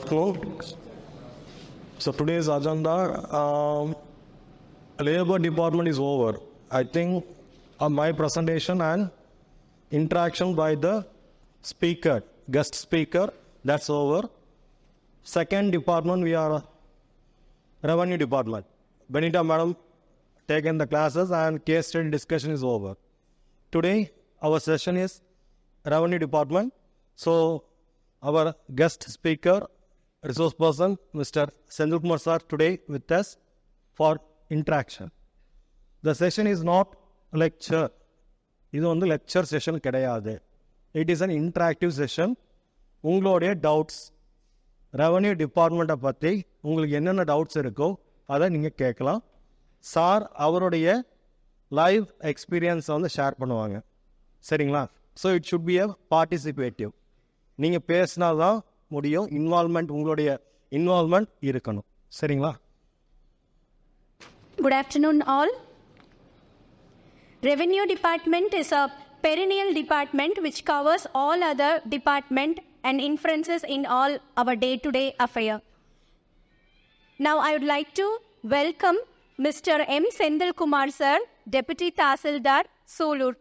afternoon. So today's agenda, labor department is over. I think my presentation and interaction by the speaker, guest speaker, that's over. Second department, we are revenue department. Benita madam taken the classes and case study discussion is over. Today, our session is revenue department. So our guest speaker, resource person, Mr. Senthil Kumar sir, today with us for interaction. The session is not lecture. இது வந்து lecture session கிடையாது. It is an interactive session. உங்களுடைய doubts revenue டிபார்ட்மெண்ட்டை பற்றி உங்களுக்கு என்னென்ன doubts இருக்கோ அதை நீங்கள் கேட்கலாம். சார் அவருடைய லைவ் எக்ஸ்பீரியன்ஸை வந்து ஷேர் பண்ணுவாங்க. சரிங்களா? So it should be a participative. நீங்கள் பேசினா தான் முடியும். இன்வால்மெண்ட், உங்களுடைய இன்வால்மெண்ட் இருக்கணும். சரிங்களா? Good afternoon all. Revenue department is a perennial department which covers all other department and inferences in all our day-to-day affair. Now I would like to welcome Mr. M. Senthil Kumar sir, Deputy Tahsildar, Sulur.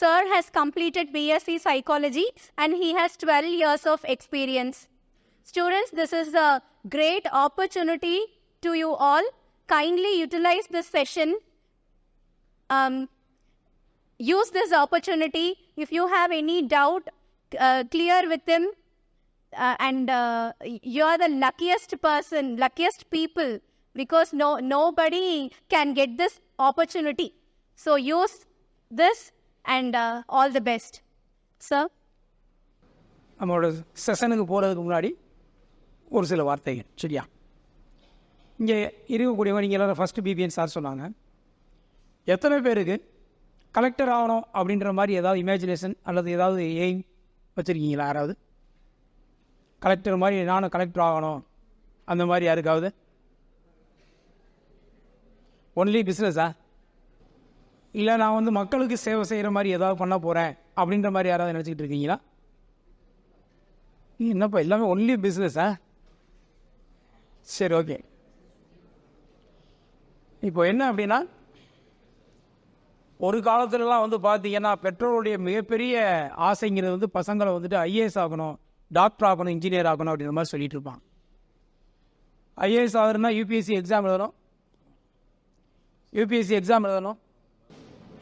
Sir has completed BSc Psychology and he has 12 years of experience. Students, this is a great opportunity to you all. Kindly utilize this session. Use this opportunity. If you have any doubt, clear with him. And you are the luckiest person, luckiest people, because nobody can get this opportunity. So use this and all the best. Sir? நம்மளோட செஷனுக்கு போகிறதுக்கு முன்னாடி ஒரு சில வார்த்தைகள், சரியா? இங்கே இருக்கக்கூடியவங்க நீங்கள் எல்லோரும் ஃபஸ்ட்டு பிபிஎன் சார் சொன்னாங்க. எத்தனை பேருக்கு கலெக்டர் ஆகணும் அப்படின்ற மாதிரி ஏதாவது இமேஜினேஷன் அல்லது ஏதாவது எய்ம் வச்சுருக்கீங்களா? யாராவது கலெக்டர் மாதிரி நானும் கலெக்டர் ஆகணும் அந்த மாதிரி யாருக்காவது? ஒன்லி பிஸ்னஸா? இல்லை நான் வந்து மக்களுக்கு சேவை செய்கிற மாதிரி ஏதாவது பண்ண போகிறேன் அப்படின்ற மாதிரி யாராவது நினச்சிக்கிட்டு இருக்கீங்களா? என்னப்பா எல்லாமே ஒன்லி பிஸ்னஸா? சரி, ஓகே. இப்போ என்ன அப்படின்னா, ஒரு காலத்துலலாம் வந்து பார்த்தீங்கன்னா பெற்றோருடைய மிகப்பெரிய ஆசைங்கிறது வந்து பசங்களை வந்துட்டு ஐஏஎஸ் ஆகணும், டாக்டர் ஆகணும், இன்ஜினியர் ஆகணும் அப்படின்ற மாதிரி சொல்லிட்டு இருப்பான். ஐஏஎஸ் ஆகணும்னா யூபிஎஸ்சி எக்ஸாம் எழுதணும்,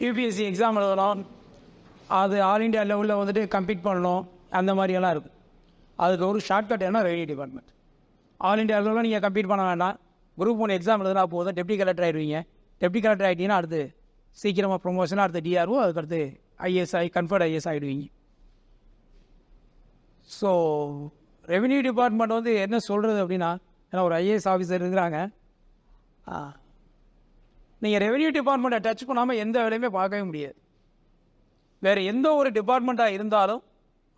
யூபிஎஸ்சி எக்ஸாம் எழுதணும், அது ஆல் இண்டியா லெவலில் வந்துட்டு கம்ப்ளீட் பண்ணணும், அந்த மாதிரியெல்லாம் இருக்கும். அதுக்கு ஒரு ஷார்ட்கட் என்ன? Revenue department. ஆல் இண்டியா லெவலில் நீங்கள் கம்ப்ளீட் பண்ண வேண்டாம், குரூப் 1 எக்ஸாம் எழுதுனா போதும், டெப்டி கலெக்டர் ஆகிடுவீங்க. டெப்டி கலெக்டர் ஆகிட்டீங்கன்னா அடுத்து சீக்கிரமாக ப்ரொமோஷனாக அடுத்து டிஆர்ஓ, அதுக்கடுத்து ஐஏஎஸ் கன்ஃபர்ட் ஐஏஎஸ் ஆகிடுவீங்க. ஸோ ரெவன்யூ டிபார்ட்மெண்ட் வந்து என்ன சொல்கிறது அப்படின்னா, ஏன்னா ஒரு ஐஏஎஸ் ஆஃபீஸர் இருக்கிறாங்க, நீங்கள் ரெவன்யூ டிபார்ட்மெண்ட்டை டச் பண்ணாமல் எந்த வேலையுமே பார்க்கவே முடியாது. வேறு எந்த ஒரு டிபார்ட்மெண்ட்டாக இருந்தாலும்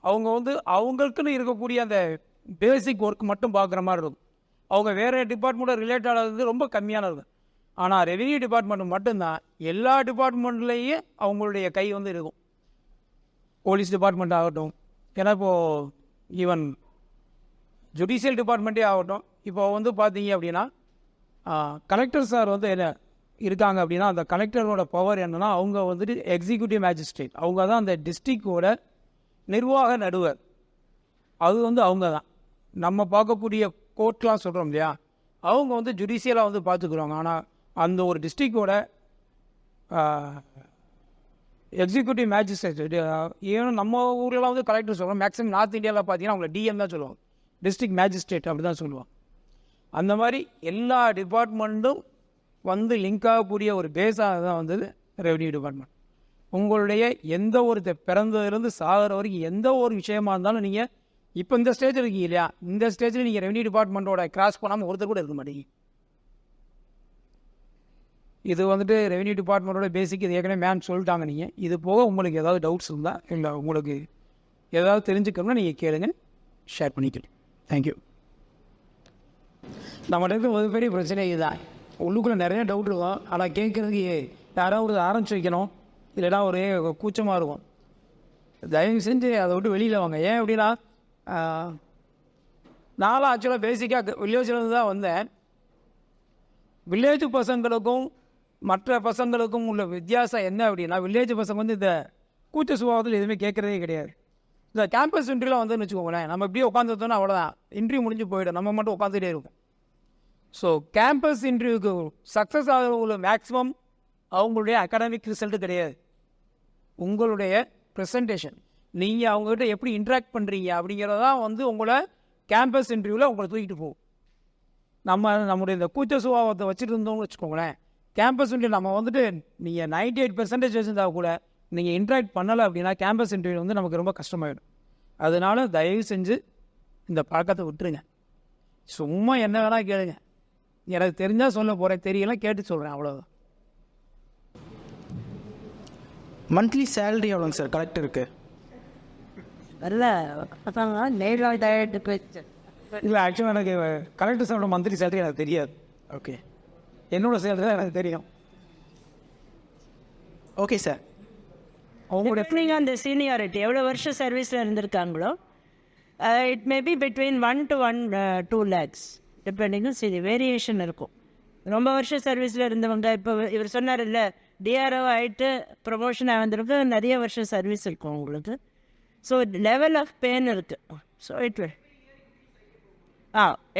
அவங்க வந்து அவங்களுக்குன்னு இருக்கக்கூடிய அந்த பேசிக் ஒர்க் மட்டும் பார்க்குற மாதிரி இருக்கும். அவங்க வேறு டிபார்ட்மெண்ட்டோட ரிலேட்டடானது ரொம்ப கம்மியான இருக்கும். ஆனால் ரெவன்யூ டிபார்ட்மெண்ட் மட்டும்தான் எல்லா டிபார்ட்மெண்ட்லேயும் அவங்களுடைய கை வந்து இருக்கும். போலீஸ் டிபார்ட்மெண்ட் ஆகட்டும், ஏன்னா இப்போது ஈவன் ஜுடிஷியல் டிபார்ட்மெண்ட்டே ஆகட்டும். இப்போ வந்து பார்த்தீங்க அப்படின்னா கலெக்டர் சார் வந்து என்ன இருக்காங்க அப்படின்னா, அந்த கலெக்டரோட பவர் என்னென்னா, அவங்க வந்துட்டு எக்ஸிக்யூட்டிவ் மேஜிஸ்ட்ரேட். அவங்க தான் அந்த டிஸ்ட்ரிக்டோட நிர்வாக நடுவர். அது வந்து அவங்க தான் நம்ம பார்க்கக்கூடிய கோர்ட்லாம் சொல்கிறோம் இல்லையா, அவங்க வந்து ஜுடிஷியலாக வந்து பார்த்துக்குறாங்க. ஆனால் அந்த ஒரு டிஸ்ட்ரிக்டோட எக்ஸிக்யூட்டிவ் மேஜிஸ்ட்ரேட், ஏன்னா நம்ம ஊரில் வந்து கலெக்டர் சொல்கிறோம், மேக்ஸிமம் நார்த் இந்தியாவில் பார்த்தீங்கன்னா அவங்கள டிஎம் தான் சொல்லுவாங்க, டிஸ்ட்ரிக்ட் மேஜிஸ்ட்ரேட் அப்படி தான் சொல்லுவாங்க. அந்த மாதிரி எல்லா டிபார்ட்மெண்ட்டும் வந்து லிங்க் ஆகக்கூடிய ஒரு பேஸாக தான் வந்தது ரெவன்யூ டிபார்ட்மெண்ட். உங்களுடைய எந்த ஒரு பிறந்ததுலேருந்து சாகிற வரைக்கும் எந்த ஒரு விஷயமா இருந்தாலும் நீங்கள் இப்போ இந்த ஸ்டேஜில் இருக்கீங்க இல்லையா, இந்த ஸ்டேஜில் நீங்கள் ரெவன்யூ டிபார்ட்மெண்ட்டோட கிராஸ் பண்ணாமல் ஒருத்தர் கூட இருக்க மாட்டீங்க. இது வந்துட்டு ரெவன்யூ டிபார்ட்மெண்ட்டோட பேசிக். இது ஏற்கனவே மேம் சொல்லிட்டாங்க. நீங்கள் இது போக உங்களுக்கு ஏதாவது டவுட்ஸ் இருந்தால், இல்லை உங்களுக்கு ஏதாவது தெரிஞ்சுக்கணும்னா நீங்கள் கேளுங்க, ஷேர் பண்ணிக்கலாம். தேங்க்யூ. நம்மகிட்ட ஒரு பெரிய பிரச்சனை இதுதான். உள்ளுக்குள்ளே நிறைய டவுட் இருக்கும், ஆனால் கேட்குறதுக்கு யாராவது ஆரம்பிச்சு வைக்கணும், இல்லைனா ஒரு கூச்சமாக இருக்கும். தயவு செஞ்சு அதை விட்டு வெளியில் வாங்க. ஏன் அப்படின்னா நானும் ஆக்சுவலாக பேசிக்காக வில்லேஜ்லேருந்து தான் வந்தேன். வில்லேஜ் பசங்களுக்கும் மற்ற பசங்களுக்கும் உள்ள வித்தியாசம் என்ன அப்படின்னா, வில்லேஜ் பசங்க வந்து இந்த கூச்ச சுபாவத்தில் எதுவுமே கேட்குறதே கிடையாது. இந்த கேம்பஸ் இன்டர்வியூலாம் வந்துன்னு வச்சுக்கோங்களேன், நம்ம இப்படியே உட்காந்துருந்தோன்னா அவ்வளோதான், இன்டர்வியூ முடிஞ்சு போயிடும், நம்ம மட்டும் உட்காந்துட்டே இருக்கும். ஸோ கேம்பஸ் இன்டர்வியூக்கு சக்ஸஸ் ஆகிறவங்களுக்கு மேக்ஸிமம் அவங்களுடைய அகாடமிக் ரிசல்ட்டு கிடையாது, உங்களுடைய ப்ரெசன்டேஷன், நீங்கள் அவங்ககிட்ட எப்படி இன்ட்ராக்ட் பண்ணுறீங்க அப்படிங்கிறதான் வந்து உங்களை கேம்பஸ் இன்டர்வியூவில் உங்களை தூக்கிட்டு போகும். நம்முடைய இந்த கூச்ச சுபாவத்தை வச்சுட்டு இருந்தோம்னு வச்சுக்கோங்களேன், கேம்பஸ் இன்டர்வியூ நம்ம வந்துட்டு நீங்கள் 98% வச்சுருந்தா கூட நீங்கள் இன்ட்ராக்ட் பண்ணலை அப்படின்னா கேம்பஸ் இன்டர்வியூ வந்து நமக்கு ரொம்ப கஷ்டமாயிடும். அதனால தயவு செஞ்சு இந்த பழக்கத்தை விட்டுருங்க. சும்மா என்ன வேணால் கேளுங்க, எனக்கு தெரிஞ்சால் சொல்ல போகிறேன், தெரியலாம் கேட்டு சொல்கிறேன், அவ்வளோதான். மந்த்லி சேலரி எவ்வளோங்க சார் கலெக்டருக்கு? இல்லை ஆக்சுவலாக எனக்கு கலெக்டர் சாரோட மந்த்லி சேலரி எனக்கு தெரியாது. ஓகே, என்னோட சேலரி தான் எனக்கு தெரியும். Okay sir. அவங்களுடைய அந்த சீனியாரிட்டி எவ்வளோ வருஷம் சர்வீஸில் இருந்திருக்காங்களோ, it maybe between 1 to 2 lakhs டிபெண்டிங்கும் சரி வேரியேஷன் இருக்கும். ரொம்ப வருஷம் சர்வீஸில் இருந்தவங்க, இப்போ இவர் சொன்னார் இல்லை டிஆர்ஓ ஆகிட்டு ப்ரொமோஷன் ஆகிருந்திருக்கு, நிறைய வருஷம் சர்வீஸ் இருக்கும் உங்களுக்கு. ஸோ லெவல் ஆஃப் பேன் இருக்குது. So it will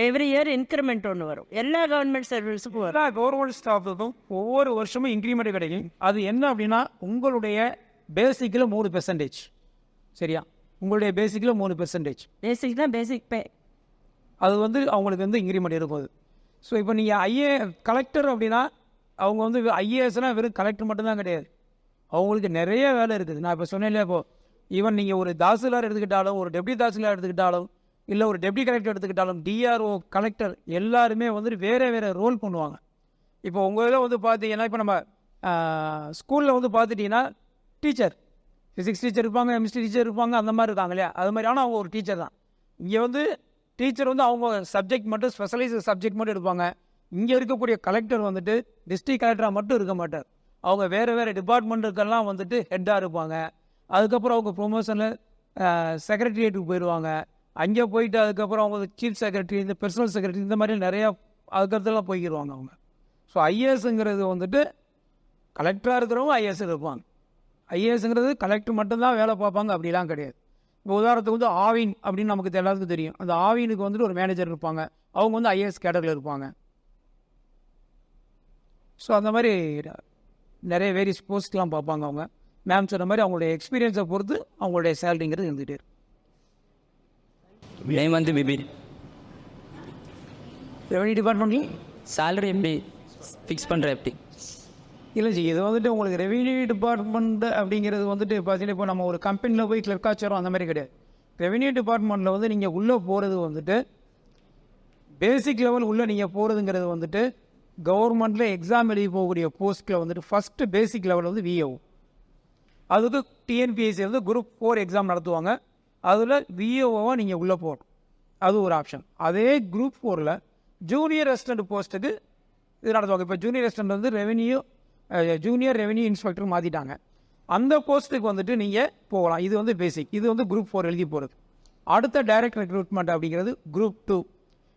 every year increment ஒன்று வரும், எல்லா கவர்மெண்ட் சர்வீஸுக்கும் வரும். எல்லா கவர்மெண்ட் ஸ்டாஃபுக்கும் ஒவ்வொரு வருஷமும் இன்க்ரிமெண்ட் கிடைக்கும். அது என்ன அப்படின்னா, உங்களுடைய பேசிக்கில் 3%, சரியா? உங்களுடைய பேசிக்கில் 3%, பேசிக் தான் பேசிக் பே, அது வந்து அவங்களுக்கு வந்து இன்க்ரிமெண்ட் இருக்கும். ஸோ இப்போ நீங்கள் கலெக்டர் அப்படின்னா அவங்க வந்து ஐஏஎஸ்னால் வெறும் கலெக்டர் மட்டும்தான் கிடையாது, அவங்களுக்கு நிறைய வேலை இருக்குது. நான் இப்போ சொன்னேன் இல்லையா, இப்போது ஈவன் நீங்கள் ஒரு தாசில்தார் எடுத்துக்கிட்டாலும், ஒரு டெப்டி தாசில்தார் எடுத்துக்கிட்டாலும், இல்லை ஒரு டெப்டி கலெக்டர் எடுத்துக்கிட்டாலும், டிஆர்ஓ கலெக்டர் எல்லாருமே வந்துட்டு வேறு வேறு ரோல் பண்ணுவாங்க. இப்போ உங்கள் இதில் வந்து பார்த்தீங்கன்னா, இப்போ நம்ம ஸ்கூலில் வந்து பார்த்துட்டிங்கன்னா டீச்சர், ஃபிசிக்ஸ் டீச்சர் இருப்பாங்க, கெமிஸ்ட்ரி டீச்சர் இருப்பாங்க, அந்த மாதிரி இருக்காங்க இல்லையா, அது மாதிரி. ஆனால் அவங்க ஒரு டீச்சர் தான். இங்கே வந்து டீச்சர் வந்து அவங்க சப்ஜெக்ட் மட்டும் ஸ்பெஷலைஸ் சப்ஜெக்ட் மட்டும் எடுப்பாங்க. இங்கே இருக்கக்கூடிய கலெக்டர் வந்துட்டு டிஸ்ட்ரிக்ட் கலெக்டராக மட்டும் இருக்க மாட்டார், அவங்க வேறு வேறு டிபார்ட்மெண்ட்டுக்கெல்லாம் வந்துட்டு ஹெட்டாக இருப்பாங்க. அதுக்கப்புறம் அவங்க ப்ரொமோஷனில் செக்ரட்டரியேட்டுக்கு போயிடுவாங்க. அங்கே போயிட்டு அதுக்கப்புறம் அவங்க சீஃப் செக்ரட்டரி, இந்த பர்சனல் செக்ரட்டரி, இந்த மாதிரி நிறையா அதுக்கடுத்தெல்லாம் போய்க்கிடுவாங்க அவங்க. ஸோ ஐஏஎஸ்ங்கிறது வந்துட்டு கலெக்டராக இருக்கிறவங்க ஐஏஎஸ் இருப்பாங்க. ஐஏஎஸ்ங்கிறது கலெக்டர் மட்டும்தான் வேலை பார்ப்பாங்க அப்படிலாம் கிடையாது. இப்போ உதாரணத்துக்கு வந்து ஆவின் அப்படின்னு நமக்கு எல்லாத்துக்கும் தெரியும். அந்த ஆவினுக்கு வந்துட்டு ஒரு மேனேஜர் இருப்பாங்க, அவங்க வந்து ஐஏஎஸ் கேடரில் இருப்பாங்க. ஸோ அந்த மாதிரி நிறைய வேரியஸ் போஸ்ட்லாம் பார்ப்பாங்க அவங்க. மேம் சொன்ன மாதிரி அவங்களுடைய எக்ஸ்பீரியன்ஸை பொறுத்து அவங்களுடைய சேலரிங்கிறது இருந்துகிட்டே இருக்கும். நேம் வந்து பிபி. ரெவன்யூ டிபார்ட்மெண்ட்லையும் சேலரி எப்படி ஃபிக்ஸ் பண்ணுற எப்படி? இல்லை ஜி, இது வந்துட்டு உங்களுக்கு ரெவன்யூ டிபார்ட்மெண்ட் அப்படிங்கிறது வந்துட்டு பார்த்தீங்கன்னா, இப்போ நம்ம ஒரு கம்பெனியில் போய் கிளர்க்காக சேரோம் அந்த மாதிரி கிடையாது. ரெவன்யூ டிபார்ட்மெண்ட்டில் வந்து நீங்கள் உள்ளே போகிறது வந்துட்டு பேசிக் லெவல் உள்ளே நீங்கள் போகிறதுங்கிறது வந்துட்டு கவர்மெண்ட்டில் எக்ஸாம் எழுதி போகக்கூடிய போஸ்ட்டில் வந்துட்டு ஃபஸ்ட்டு பேசிக் லெவல் வந்து விஏஓ. அதுக்கு டிஎன்பிஎஸ்சி வந்து குரூப் 4 எக்ஸாம் நடத்துவாங்க, அதில் விஏஓவாக நீங்கள் உள்ளே போகணும், அது ஒரு ஆப்ஷன். அதே குரூப் 4ல் ஜூனியர் அசிஸ்டன்ட் போஸ்ட்டுக்கு இது நடத்துவாங்க. இப்போ ஜூனியர் அசிஸ்டன்ட் வந்து ஜூனியர் ரெவன்யூ இன்ஸ்பெக்டர் மாற்றிட்டாங்க, அந்த போஸ்ட்டுக்கு வந்துட்டு நீங்கள் போகலாம். இது வந்து பேசிக், இது வந்து குரூப் 4 எழுதி போகிறது. அடுத்த டைரக்ட் ரெக்ரூட்மெண்ட் அப்படிங்கிறது குரூப் 2.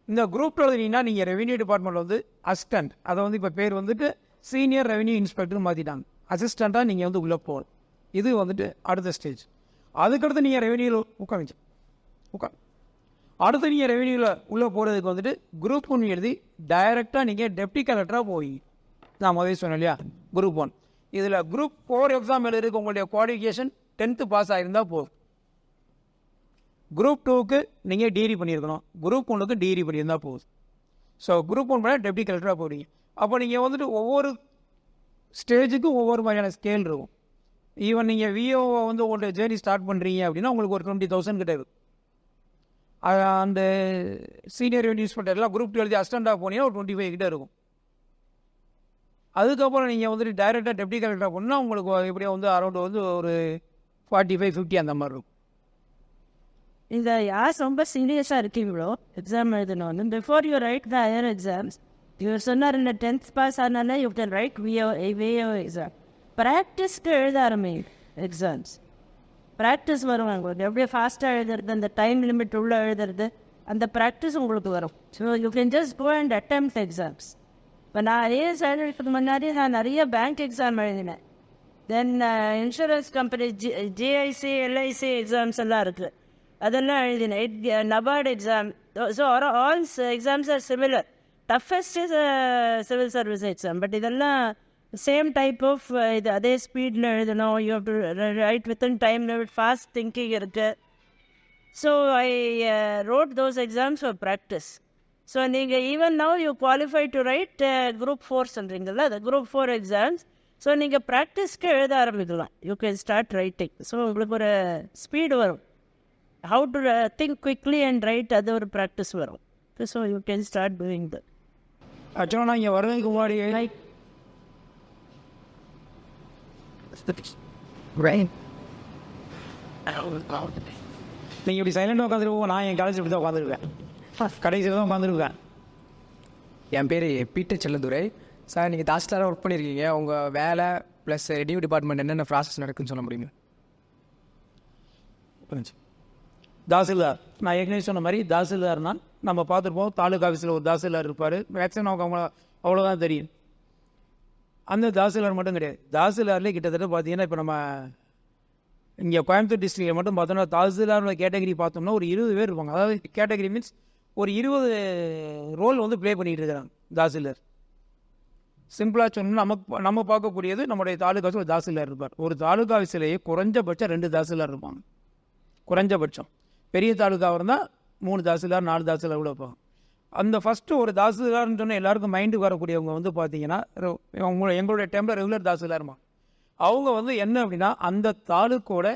இந்த குரூப் 2 எழுதினீங்கன்னா நீங்கள் ரெவன்யூ டிபார்ட்மெண்ட்டில் வந்து அசிஸ்டன்ட், அதை வந்து இப்போ பேர் வந்துட்டு சீனியர் ரெவன்யூ இன்ஸ்பெக்டர் மாற்றிட்டாங்க, அசிஸ்டண்ட்டாக நீங்கள் வந்து உள்ளே போகணும். இது வந்துட்டு அடுத்த ஸ்டேஜ். அதுக்கடுத்து நீங்கள் ரெவன்யூவில் அடுத்து நீங்கள் ரெவன்யூவில் உள்ளே போகிறதுக்கு வந்துட்டு குரூப் 1 எழுதி டைரெக்டாக நீங்கள் டெப்டி கலெக்டராக போவீங்க. நான் முதல்ல சொன்னேன் இல்லையா, குரூப் 1. இதில் குரூப் 4 எக்ஸாம் எழுதுறதுக்கு உங்களுடைய குவாலிஃபிகேஷன் 10th பாஸ் ஆகிருந்தால் போதும். குரூப் 2க்கு நீங்கள் டிகிரி பண்ணியிருக்கணும், குரூப் 1க்கு டிகிரி பண்ணியிருந்தால் போதும். ஸோ குரூப் 1 பண்ணால் டெப்டி கலெக்டராக போகிறீங்க. அப்போ நீங்கள் வந்துட்டு ஒவ்வொரு ஸ்டேஜுக்கும் ஒவ்வொரு மாதிரியான ஸ்கேல் இருக்கும். ஈவன் நீங்கள் விஓவை வந்து உங்கள்கிட்ட ஜேர்னி ஸ்டார்ட் பண்ணுறீங்க அப்படின்னா உங்களுக்கு ஒரு 20,000 கிட்ட இருக்கும். அந்த சீனியர் ரெவன்யூ இன்ஸ்பெக்டர்லாம் குரூப் 2 எழுதி அசிஸ்டண்ட்டாக போனீங்கன்னா ஒரு 25 கிட்ட இருக்கும். அதுக்கப்புறம் நீங்கள் வந்துட்டு டைரெக்டாக டெப்டி கலெக்டராக போனால் உங்களுக்கு எப்படியோ வந்து அரௌண்ட் வந்து ஒரு 45-50 அந்த மாதிரி இருக்கும். இந்த யார் ரொம்ப சீரியஸாக இருக்கீங்களோ எக்ஸாம் எழுதணும்னு, before you write the higher exams, இவர் சொன்னார் இந்த 10th பாஸ் ஆனால you can write VO exam. ப்ராக்டிஸ்க்கு எழுத ஆரம்பிங்க எக்ஸாம்ஸ். ப்ராக்டிஸ் வருவாங்க எப்படியே ஃபாஸ்ட்டாக எழுதுறது, அந்த டைம் லிமிட் உள்ளே எழுதுறது, அந்த ப்ராக்டிஸ் உங்களுக்கு வரும். So you can just go and attempt exams. இப்போ நான் நிறைய சேலரிக்கு முன்னாடி நான் நிறைய பேங்க் எக்ஸாம் எழுதினேன். Then insurance company GIC LIC exams எல்லாம் இருக்குது, அதெல்லாம் எழுதினேன். NABARD exam. So all exams are similar. Toughest is civil service exam. But இதெல்லாம் சேம் டைப் ஆஃப் இது அதே ஸ்பீடில் எழுதணும். You have to write within time limit, fast thinking இருக்குது. So I wrote those exams for practice. So நீங்கள் even now you qualify to write group 4 சொல்கிறீங்கல்ல, அது group 4 exams. So நீங்கள் ப்ராக்டிஸ்க்கு எழுத ஆரம்பிக்கலாம். You can start writing. So உங்களுக்கு ஒரு speed வரும். How to think quickly and right, அது ஒரு ப்ராக்டிஸ் வரும். So you can start doing that. ஆக்சுவலாக நான் இங்கே வரதுக்கு முன்னாடி நீங்கள் இப்படி சைலண்டாக உட்காந்துருப்போம். நான் என் காலேஜ் இப்படி தான் உட்காந்துருக்கேன், கடைசியில் தான் உட்காந்துருக்கேன். என் பேர் பீட்டர் செல்லதுரை சார். நீங்கள் தாசில்தாராக ஒர்க் பண்ணியிருக்கீங்க. உங்கள் வேலை ப்ளஸ் ரெவென்யூ டிபார்ட்மெண்ட் என்னென்ன ப்ராசஸ் நடக்குதுன்னு சொல்ல முடியுமா? தாசில்தார், நான் ஏற்கனவே சொன்ன மாதிரி தாசில்தார்னா நம்ம பார்த்துருப்போம், தாலுகா ஆஃபீஸில் ஒரு தாசில்தார் இருப்பார். மேக்ஸிமம் அவங்க அவ்வளோதான் தெரியும். அந்த தாசில்தார் மட்டும் கிடையாது. தாசில்தார்லேயே கிட்டத்தட்ட பார்த்தீங்கன்னா இப்போ நம்ம இங்கே கோயம்புத்தூர் டிஸ்ட்ரிக்டில் மட்டும் பார்த்தோம்னா தாசில்தாரோட கேட்டகரி பார்த்தோம்னா ஒரு 20 பேர் இருப்பாங்க. அதாவது கேட்டகரி மீன்ஸ் ஒரு 20 ரோல் வந்து ப்ளே பண்ணிகிட்டு இருக்கிறாங்க தாசில்தார். சிம்பிளாக சொன்னோம்னா நம்ம பார்க்கக்கூடியது நம்முடைய தாலுகா ஆஃபீஸில் ஒரு தாசில்தார் இருப்பார். ஒரு தாலுகா ஆஃபீஸிலேயே குறைஞ்சபட்சம் 2 தாசில்தார் இருப்பாங்க, குறைஞ்சபட்சம். பெரிய தாலுகாவாக இருந்தால் 3 தாசில்தார் 4 தாசில்தார் கூட இருப்பாங்க. அந்த ஃபஸ்ட்டு ஒரு தாசில்தார்னு சொன்னால் எல்லாருக்கும் மைண்டுக்கு வரக்கூடியவங்க வந்து பார்த்தீங்கன்னா எங்களுடைய டைமில் ரெகுலர் தாசில்தார்மா. அவங்க வந்து என்ன அப்படின்னா அந்த தாலுக்கோட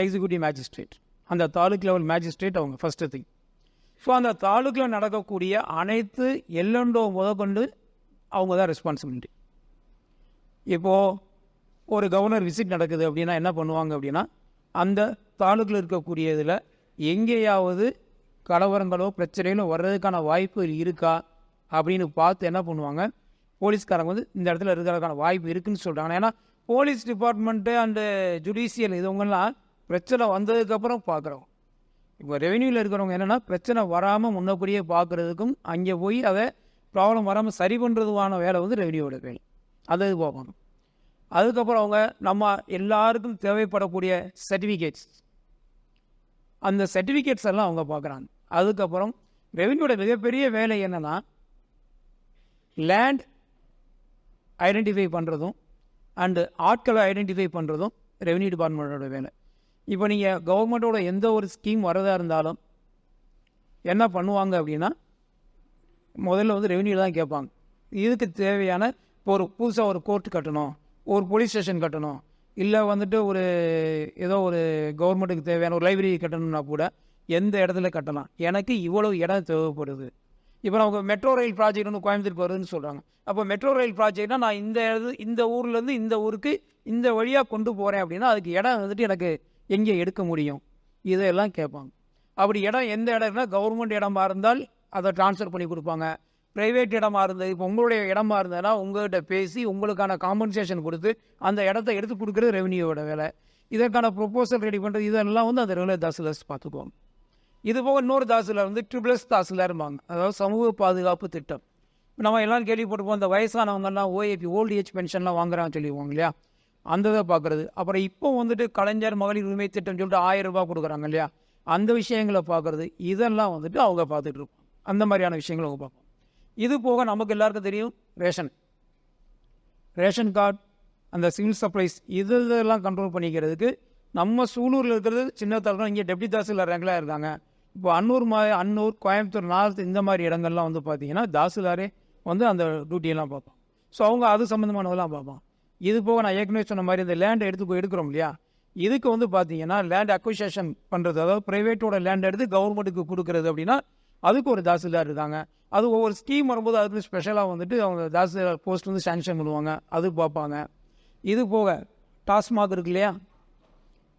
எக்ஸிக்யூட்டிவ் மேஜிஸ்ட்ரேட், அந்த தாலுக் லெவல் மேஜிஸ்ட்ரேட் அவங்க ஃபஸ்ட்டு திங். ஸோ அந்த தாலுக்கில் நடக்கக்கூடிய அனைத்து எல்லண்டோ முதற்கொண்டு அவங்க தான் ரெஸ்பான்சிபிலிட்டி. இப்போது ஒரு கவர்னர் விசிட் நடக்குது அப்படின்னா என்ன பண்ணுவாங்க அப்படின்னா அந்த தாலுக்கில் இருக்கக்கூடிய இதில் எங்கேயாவது கலவரங்களோ பிரச்சனைகளோ வர்றதுக்கான வாய்ப்பு இருக்கா அப்படின்னு பார்த்து என்ன பண்ணுவாங்க, போலீஸ்காரங்க வந்து இந்த இடத்துல இருக்கிறதுக்கான வாய்ப்பு இருக்குதுன்னு சொல்கிறாங்க. ஏன்னா போலீஸ் டிபார்ட்மெண்ட்டு அண்டு ஜுடிஷியல் இதுவங்கெல்லாம் பிரச்சனை வந்ததுக்கப்புறம் பார்க்குறோம். இப்போ ரெவென்யூவில் இருக்கிறவங்க என்னென்னா பிரச்சனை வராமல் முன்னக்கூடியே பார்க்குறதுக்கும் அங்கே போய் அதை ப்ராப்ளம் வராமல் சரி பண்ணுறதுவான வேலை வந்து ரெவென்யூவோட வேலை, அதை பார்க்கணும். அதுக்கப்புறம் அவங்க நம்ம எல்லாருக்கும் தேவைப்படக்கூடிய சர்டிஃபிகேட்ஸ், அந்த சர்டிஃபிகேட்ஸ் எல்லாம் அவங்க பார்க்குறாங்க. அதுக்கப்புறம் ரெவென்யூவோட மிகப்பெரிய வேலை என்னென்னா லேண்ட் ஐடென்டிஃபை பண்ணுறதும் அண்டு ஆட்களை ஐடென்டிஃபை பண்ணுறதும் ரெவென்யூ டிபார்ட்மெண்ட்டோட வேலை. இப்போ நீங்கள் கவர்மெண்ட்டோட எந்த ஒரு ஸ்கீம் வரதாக இருந்தாலும் என்ன பண்ணுவாங்க அப்படின்னா முதல்ல வந்து ரெவென்யூவில் தான் கேட்பாங்க. இதுக்கு தேவையான இப்போ ஒரு புதுசாக ஒரு கோர்ட் கட்டணும், ஒரு போலீஸ் ஸ்டேஷன் கட்டணும், இல்லை வந்துட்டு ஒரு ஏதோ ஒரு கவர்மெண்ட்டுக்கு தேவையான ஒரு லைப்ரரி கட்டணும்னா கூட எந்த இடத்துல கட்டலாம், எனக்கு இவ்வளோ இடம் தேவைப்படுது. இப்போ நமக்கு மெட்ரோ ரயில் ப்ராஜெக்ட் வந்து கோயம்புத்தூருக்கு வருதுன்னு சொல்கிறாங்க. அப்போ மெட்ரோ ரயில் ப்ராஜெக்ட்னா நான் இந்த ஊர்லேருந்து இந்த ஊருக்கு இந்த வழியாக கொண்டு போகிறேன் அப்படின்னா அதுக்கு இடம் வந்துட்டு எனக்கு எங்கே எடுக்க முடியும், இதையெல்லாம் கேட்பாங்க. அப்படி இடம் எந்த இடம்னா கவர்மெண்ட் இடமா இருந்தால் அதை ட்ரான்ஸ்ஃபர் பண்ணி கொடுப்பாங்க. ப்ரைவேட் இடமா இருந்தது, இப்போ உங்களுடைய இடமா இருந்ததுன்னா உங்கள்கிட்ட பேசி உங்களுக்கான காம்பன்சேஷன் கொடுத்து அந்த இடத்த எடுத்து கொடுக்குறது ரெவென்யூவோட வேலை. இதற்கான ப்ரொப்போசல் ரெடி பண்ணுறது இதெல்லாம் வந்து அந்த ரெகுலர் தாசில்தார்ஸ் பார்த்துக்குவாங்க. இது போக இன்னொரு தாசில்தார் வந்து ட்ரிபிள்எஸ் தாசில்தார்பாங்க, அதாவது சமூக பாதுகாப்பு திட்டம். நம்ம எல்லாம் கேள்விப்பட்டிருப்போம், இந்த வயசானவங்கெல்லாம் ஓஏபி ஓல்டு ஏஜ் பென்ஷன்லாம் வாங்குறான்னு சொல்லிடுவாங்க இல்லையா, அந்த இதை பார்க்குறது. அப்புறம் இப்போ வந்துட்டு கலைஞர் மகளிர் உரிமை திட்டம் சொல்லிட்டு 1000 ரூபாய் கொடுக்குறாங்க இல்லையா, அந்த விஷயங்களை பார்க்குறது. இதெல்லாம் வந்துட்டு அவங்க பார்த்துட்டு இருப்போம். அந்த மாதிரியான விஷயங்களை அவங்க பார்ப்போம். இது போக நமக்கு எல்லாருக்கும் தெரியும் ரேஷன் கார்டு, அந்த சிவில் சப்ளைஸ், இதெல்லாம் கண்ட்ரோல் பண்ணிக்கிறதுக்கு நம்ம சூலூரில் இருக்கிறது சின்ன தாலுகா, இங்கே டெப்டி தாசில்தார் ரேங்கில் இருக்காங்க. இப்போ அன்னூர் கோயம்புத்தூர் நார்த் இந்த மாதிரி இடங்கள்லாம் வந்து பார்த்திங்கன்னா தாசில்தாரே வந்து அந்த டியூட்டியெல்லாம் பார்ப்போம். ஸோ அவங்க அது சம்மந்தமானதெல்லாம் பார்ப்போம். இது போக நான் ஏற்கனவே சொன்ன மாதிரி இந்த லேண்டை எடுக்கிறோம் இல்லையா, இதுக்கு வந்து பார்த்தீங்கன்னா லேண்ட் அக்விசேஷன் பண்ணுறது, அதாவது ப்ரைவேட்டோட லேண்ட் எடுத்து கவர்மெண்ட்டுக்கு கொடுக்குறது அப்படின்னா அதுக்கு ஒரு தாசில்தார் இருக்காங்க. அது ஒவ்வொரு ஸ்கீம் வரும்போது அதுக்கு ஸ்பெஷலாக வந்துட்டு அவங்க தாசில்தார் போஸ்ட் வந்து சாங்ஷன் பண்ணுவாங்க, அது பார்ப்பாங்க. இது போக டாஸ்மாக் இருக்கு இல்லையா,